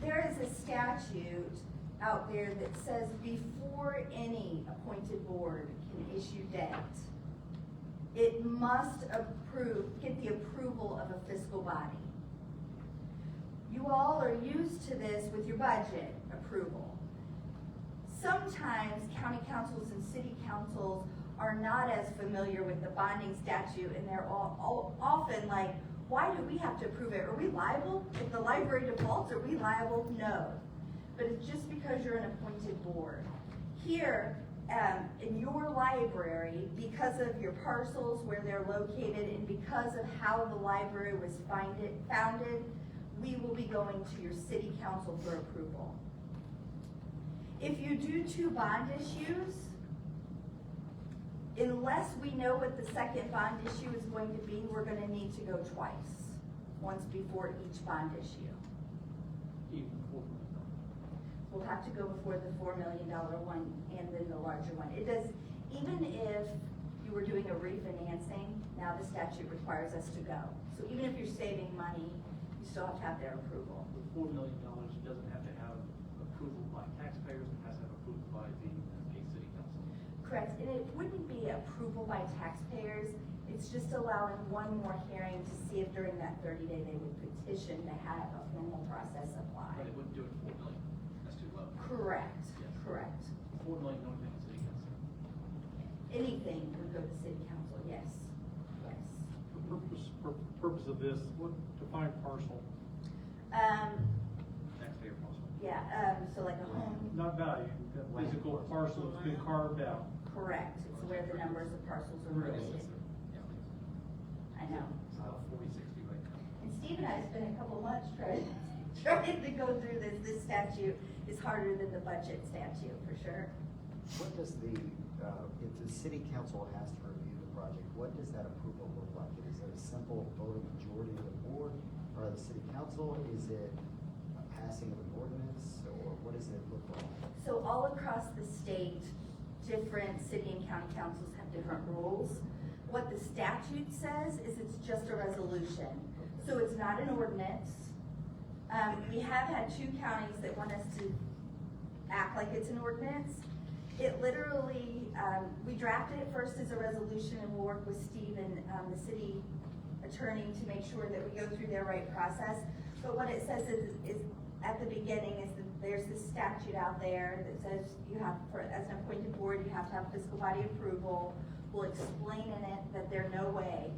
There is a statute out there that says before any appointed board can issue debt, it must get the approval of a fiscal body. You all are used to this with your budget approval. Sometimes county councils and city councils are not as familiar with the bonding statute, and they're all often like, why do we have to approve it? Are we liable? If the library defaults, are we liable? No. But it's just because you're an appointed board. Here, in your library, because of your parcels, where they're located, and because of how the library was founded, we will be going to your city council for approval. If you do 2 bond issues, unless we know what the second bond issue is going to be, we're gonna need to go twice, once before each bond issue. Even $4 million. We'll have to go before the $4 million one and then the larger one. It does, even if you were doing a refinancing, now the statute requires us to go. So even if you're saving money, you still have to have their approval. The $4 million doesn't have to have approval by taxpayers, it has to have approval by the city council. Correct, and it wouldn't be approval by taxpayers, it's just allowing one more hearing to see if during that 30-day they would petition to have a formal process But applied. it wouldn't do it for $4 million, that's too low. Correct, Yes. correct. $4 million, no thing city council. Anything would go to city council, yes, yes. For purpose of this, what define parcel? Taxpayer parcel. Yeah, so like a home, Not value, that physical parcel that's been carved out. correct, it's where the numbers of parcels are listed. I know. It's about 40, 60 right now. And Steve and I spent a couple months trying to go through this. This statute is harder than the budget statute, for sure. What does if the city council has to review the project, what does that approval look like? Is it a simple voting majority of the board or the city council? Is it a passing of an ordinance, or what does it look like? So all across the state, different city and county councils have different rules. What the statute says is it's just a resolution. So it's not an ordinance. We have had 2 counties that want us to act like it's an ordinance. It literally, we drafted it first as a resolution, and we'll work with Steve and the city attorney to make sure that we go through their right process. But what it says is at the beginning is that there's this statute out there that says you have, as an appointed board, you have to have fiscal body approval. We'll explain in it that in no way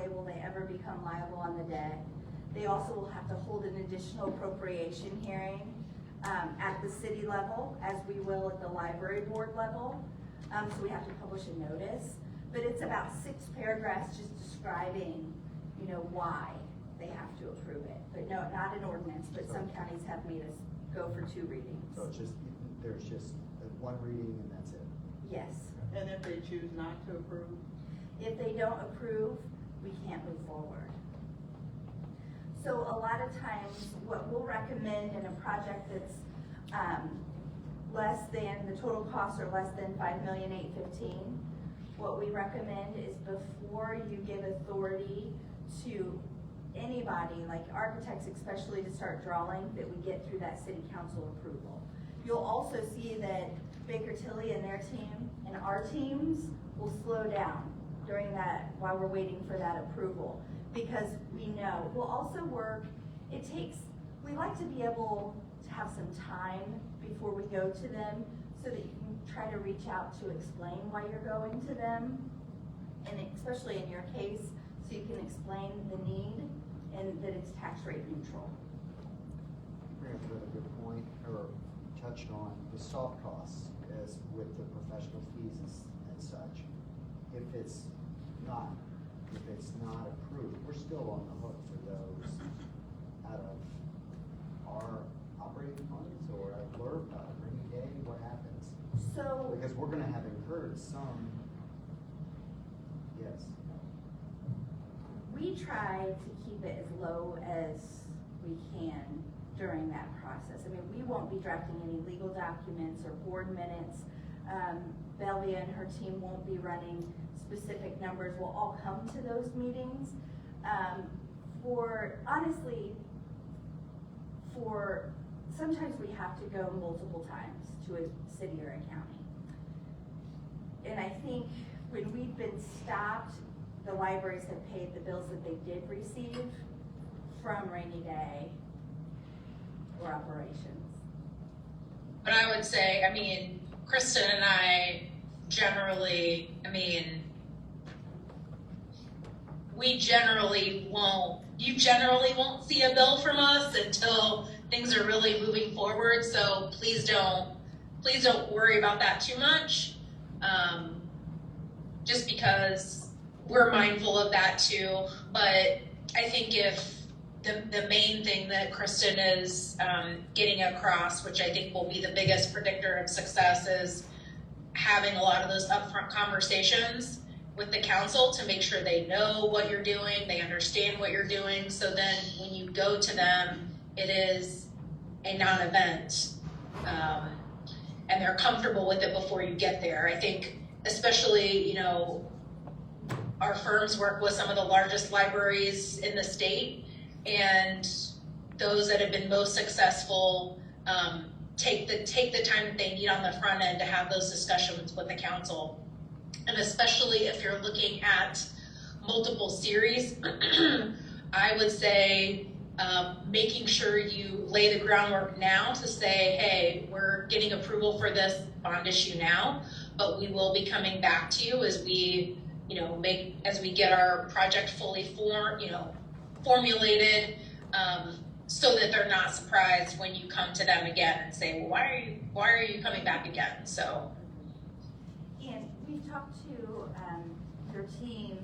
will they ever become liable on the debt. They also will have to hold an additional appropriation hearing at the city level, as we will at the library board level. So we have to publish a notice, but it's about 6 paragraphs just describing, why they have to approve it. But no, not an ordinance, but some counties have made us go for 2 readings. So it's just, there's just 1 reading and that's it? Yes. And if they choose not to approve? If they don't approve, we can't move forward. So a lot of times, what we'll recommend in a project that's less than, the total costs are less than $5,815,000, what we recommend is before you give authority to anybody, like architects especially, to start drawing, that we get through that city council approval. You'll also see that Baker Tilly and their team and our teams will slow down during that, while we're waiting for that approval, because we know. We'll also work, we like to be able to have some time before we go to them, so that you can try to reach out to explain why you're going to them, and especially in your case, so you can explain the need and that it's tax rate neutral. You bring up another good point, or touched on the soft costs, as with the professional fees and such. If it's not approved, we're still on the hook for those out of our operating funds, or at LERP, rainy day, what happens? So, Because we're gonna have incurred some, yes. we try to keep it as low as we can during that process. I mean, we won't be drafting any legal documents or board minutes. Belvia and her team won't be running specific numbers. We'll all come to those meetings, Honestly, sometimes we have to go multiple times to a city or a county. And I think when we've been stopped, the libraries have paid the bills that they did receive from rainy day or operations. But I would say, I mean, Kristen and I generally, you generally won't see a bill from us until things are really moving forward. So please don't worry about that too much. Just because we're mindful of that too. But I think if the main thing that Kristen is getting across, which I think will be the biggest predictor of success, is having a lot of those upfront conversations with the council to make sure they know what you're doing, they understand what you're doing, so then when you go to them, it is a non-event, and they're comfortable with it before you get there. I think especially, our firms work with some of the largest libraries in the state, and those that have been most successful take the time that they need on the front end to have those discussions with the council. And especially if you're looking at multiple series, I would say making sure you lay the groundwork now to say, hey, we're getting approval for this bond issue now, but we will be coming back to you as we, as we get our project fully formulated, so that they're not surprised when you come to them again and say, well, why are you coming back again? So. And we've talked to your team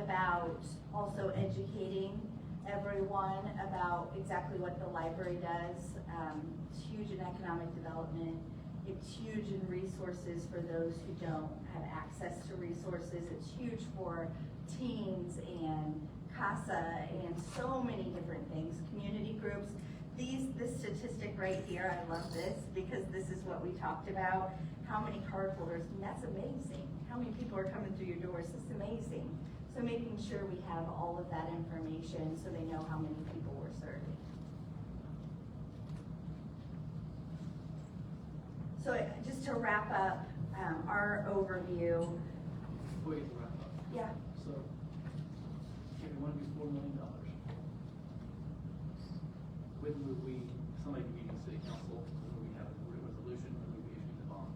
about also educating everyone about exactly what the library does. It's huge in economic development. It's huge in resources for those who don't have access to resources. It's huge for teens and CASA and so many different things, community groups. This statistic right here, I love this because this is what we talked about. How many card holders, and that's amazing. How many people are coming through your doors, it's amazing. So making sure we have all of that information so they know how many people we're serving. So just to wrap up our overview. Before you wrap up. Yeah. So, if we want to do $4 million, when would somebody be meeting city council, when we have a resolution, when we be issuing the bond?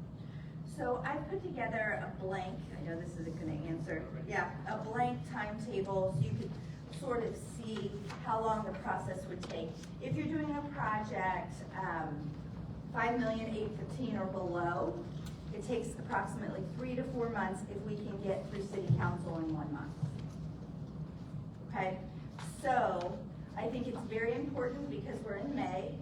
So I put together a blank, I know this isn't gonna answer, a blank timetable so you could sort of see how long the process would take. If you're doing a project, $5,815,000 or below, it takes approximately 3 to 4 months if we can get through city council in 1 month. Okay, so I think it's very important because we're in May,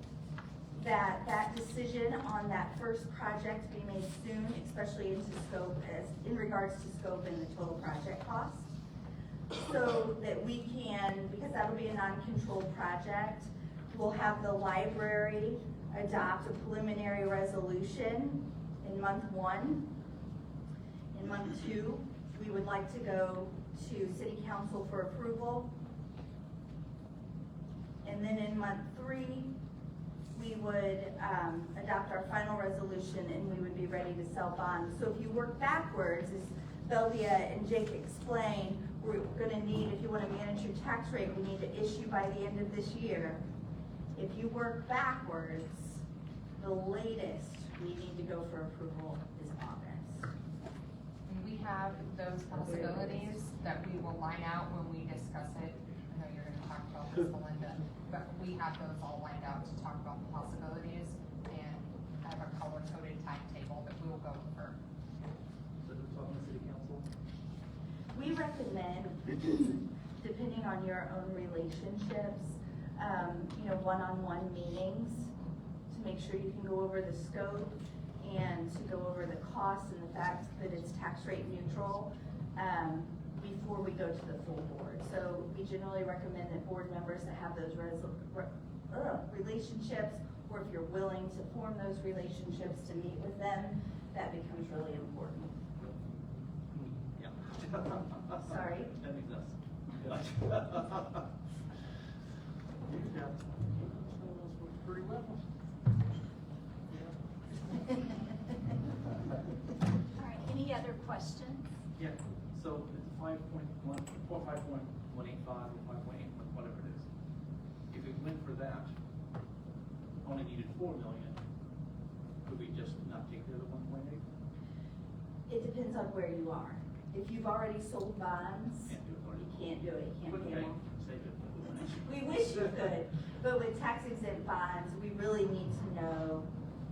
that decision on that first project be made soon, especially in regards to scope and the total project cost. So that we can, because that'll be a non-controlled project, we'll have the library adopt a preliminary resolution in month 1. In month 2, we would like to go to city council for approval. And then in month 3, we would adopt our final resolution and we would be ready to sell bonds. So if you work backwards, as Belvia and Jake explained, we're gonna need, if you wanna manage your tax rate, we need to issue by the end of this year. If you work backwards, the latest we need to go for approval is August. And we have those possibilities that we will line out when we discuss it. I know you're gonna talk about this, Belinda, but we have those all lined out to talk about the possibilities and have a color-coded timetable that we will go over. So it's on the city council? We recommend, depending on your own relationships, one-on-one meetings to make sure you can go over the scope and to go over the cost and the fact that it's tax rate neutral before we go to the full board. So we generally recommend that board members that have those relationships, or if you're willing to form those relationships to meet with them, that becomes really important. Yeah. Sorry? That makes sense. Pretty well. All right, any other questions? Yeah, so it's 5.1, or 5.185, or 5.81, whatever it is. If we went for that, only needed 4 million, could we just not take the other 1.8? It depends on where you are. If you've already sold bonds, Can't do it, or you can't do it, you can't pay Okay, them. save it. We wish you could, but with tax exempt bonds, we really need to know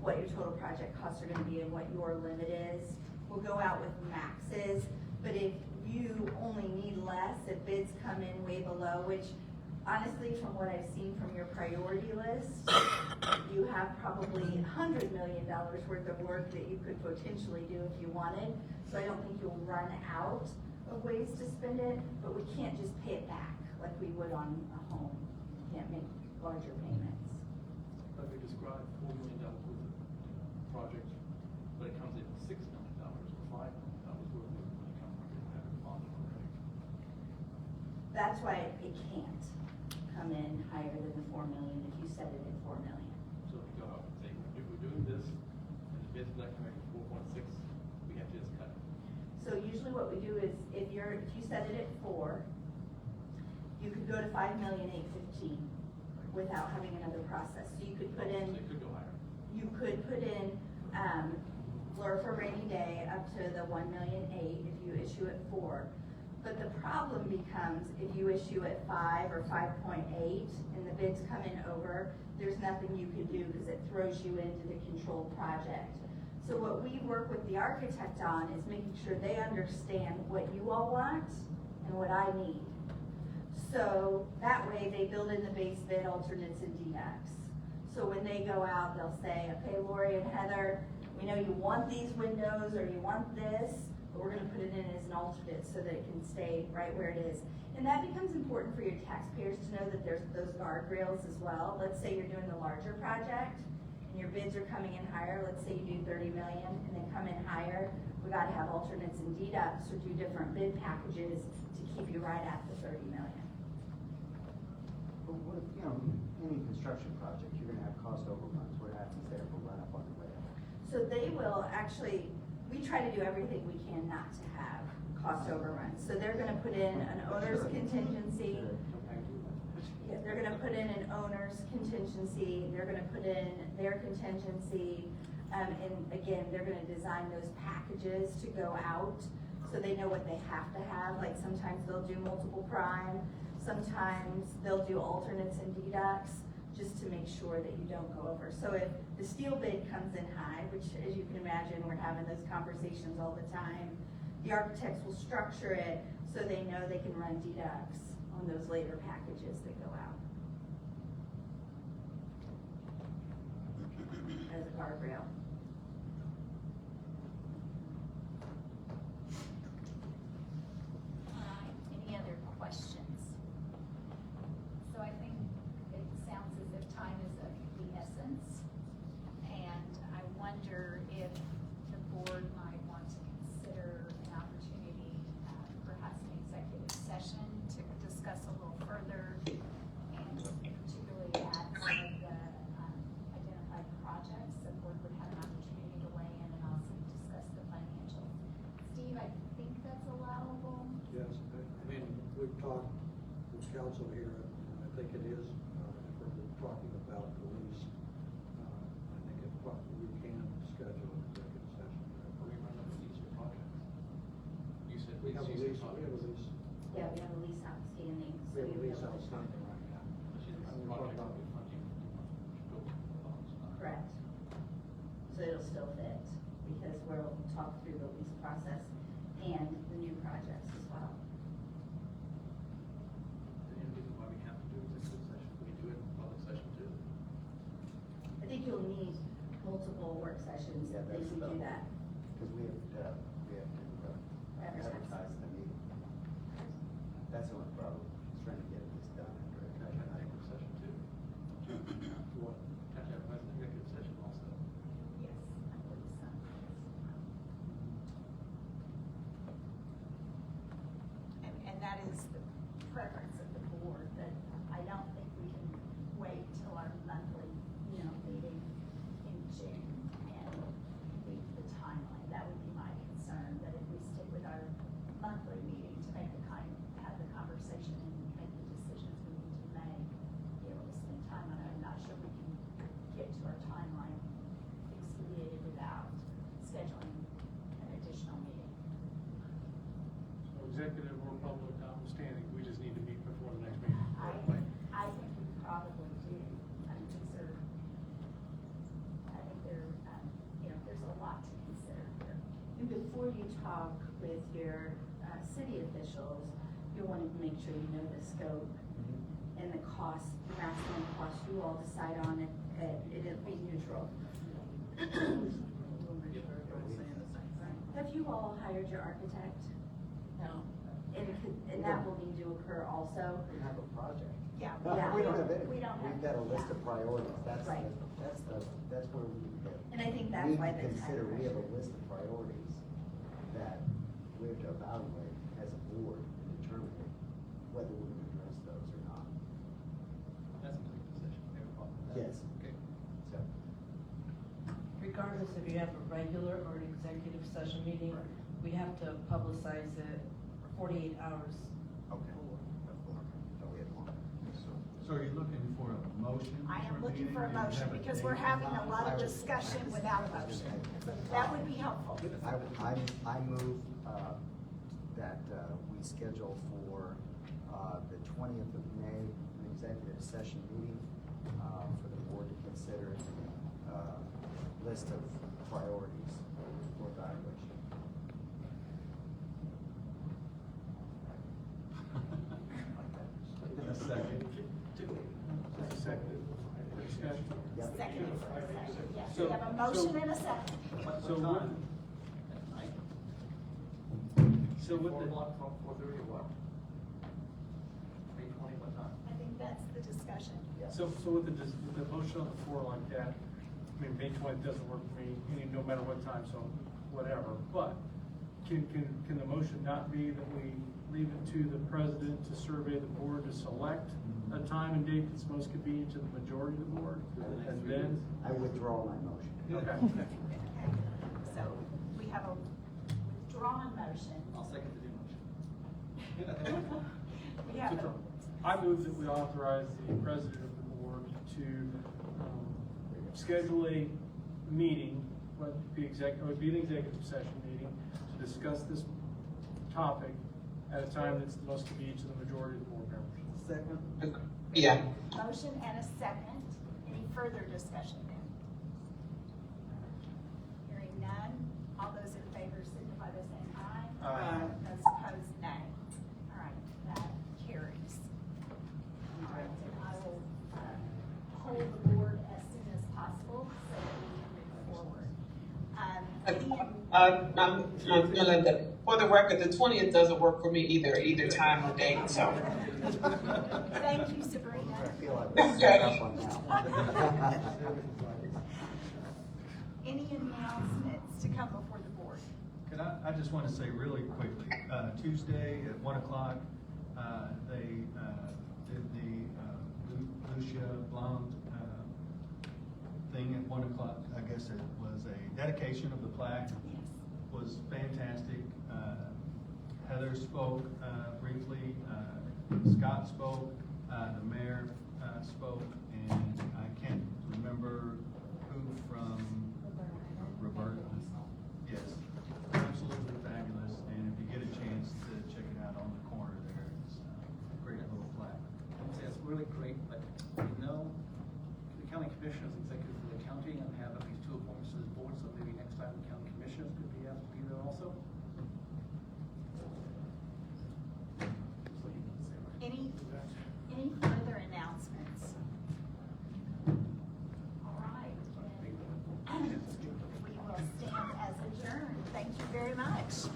what your total project costs are gonna be and what your limit is. We'll go out with maxes, but if you only need less, if bids come in way below, which honestly, from what I've seen from your priority list, you have probably $100 million worth of work that you could potentially do if you wanted. So I don't think you'll run out of ways to spend it, but we can't just pay it back like we would on a home. Can't make larger payments. Like we described, $4 million worth of project, but it comes in $6 million or $5 million worth of money coming from your bond already. That's why it can't come in higher than the 4 million if you set it at 4 million. So if we go out and say, if we're doing this, and the bid's not coming at 4.6, we have to just cut it. So usually what we do is if you set it at 4, you could go to 5,815,000 without having another process. So you could put in. So it could go higher. You could put in, lure for rainy day up to the 1,000,008 if you issue at 4. But the problem becomes if you issue at 5 or 5.8 and the bids come in over, there's nothing you can do because it throws you into the controlled project. So what we work with the architect on is making sure they understand what you all want and what I need. So that way they build in the base bid alternates and deducts. So when they go out, they'll say, okay, Lori and Heather, we know you want these windows or you want this, but we're gonna put it in as an alternate so that it can stay right where it is. And that becomes important for your taxpayers to know that there's those guardrails as well. Let's say you're doing the larger project and your bids are coming in higher. Let's say you do 30 million and then come in higher. We gotta have alternates and deducts or do different bid packages to keep you right at the 30 million. But what, any construction project, you're gonna have cost overruns. What happens there if we run up on the rail? So they will actually, we try to do everything we can not to have cost overruns. So they're gonna put in an owner's contingency. Yeah, they're gonna put in an owner's contingency, they're gonna put in their contingency, and again, they're gonna design those packages to go out so they know what they have to have. Like sometimes they'll do multiple prime, sometimes they'll do alternates and deducts, just to make sure that you don't go over. So if the steel bid comes in high, which as you can imagine, we're having those conversations all the time, the architects will structure it so they know they can run deducts on those later packages that go out. As a guardrail. All right, any other questions? So I think it sounds as if time is of the essence, and I wonder if the board might want to consider an opportunity, perhaps an executive session to discuss a little further, and particularly at some of the identified projects. The board would have an opportunity to weigh in and also discuss the financials. Steve, I think that's allowable. Yes, I mean, we've talked with council here, and I think it is, if we're talking about the lease, I think it probably, we can schedule an executive session. Are we running the lease or projects? You said We have a you said lease, we have a projects. lease, Yeah, we have a lease outstanding. we have a lease outstanding right now. Which is And we project talked will be funding, which goes to the bonds, not- Correct. So it'll still fit, because we'll talk through the lease process and the new projects as well. Any reason why we have to do executive session? We can do it in public session too. I think you'll need multiple work sessions Yeah, if that's you do the- that. Because we have to advertise the meeting. That's the only problem, is trying to get this done. Can I take a session too? outstanding, we just need to meet before the next meeting. I think we probably do. I mean, these are, I think there, there's a lot to consider here. And before you talk with your city officials, you'll want to make sure you know the scope and the cost, the maximum cost you all decide on it, it'll be neutral. Have you all hired your architect? No. And that will need to occur also? We have a project. Yeah. Yeah. We don't have any. We don't have. We've got a list of priorities. That's Right. that's where we need to go. And I think that's We why need the to consider, time we have a pressure. list of priorities that we have to evaluate as a board and determine whether we're gonna address those or not. That's a big position, we have a problem with that. Yes. Okay. So, Regardless if you have a regular or an executive session meeting, we have to publicize it for 48 hours. okay. So we have one. So are you looking for a motion? I am for looking meeting? for a Do you motion have a because date? we're having a lot of discussion without a motion. That would be helpful. I move, that, we schedule for, the 20th of May, an executive session meeting, for the board to consider the, list of priorities for evaluation. In a second. Second, discussion. Yep. Second. Yes, So- we have a motion and a second. So What what, time? At night? so with 4 the, o'clock, 4:30 or what? May 20, what time? I think that's the discussion. so with the motion on the floor like that, I mean, May 20th doesn't work for me, no matter what time, so whatever. But can the motion not be that we leave it to the president to survey the board to select a time and date that's most convenient to the majority of the board? And then, I withdraw my motion. okay. Okay. So we have a withdrawn motion. I'll second the new motion. We have a, I move that we authorize the president of the board to schedule a meeting, whether it be an executive session meeting, to discuss this topic at a time that's the most convenient to the majority of the board members. Second? Yeah. motion and a second. Any further discussion then? Hearing none, all those in favor signify by saying aye. Aye. Those opposed, nay. All right, that carries. All right, and I will, hold the board as soon as possible so that we can move forward. Melinda, for the record, the 20th doesn't work for me either time or date, so. Thank you, Sabrina. I feel like we're set up on that. Any announcements to come before the board? Could I just want to say really quickly, Tuesday at 1 o'clock, they did the Lucia Blonde thing at 1 o'clock. I guess it was a dedication of the plaque. Was fantastic. Heather spoke briefly, Scott spoke, the mayor spoke, and I can't remember who from Roberta. Yes, absolutely fabulous, and if you get a chance to check it out on the corner there, it's a great little plaque. I would say it's really great, but the county commissioners executive for the county and have at least 2 appointments to this board, so maybe next time the county commissioners could be asked to be there also. So you can say, right. Any further announcements? All right, then we will stand as adjourned. Thank you very much.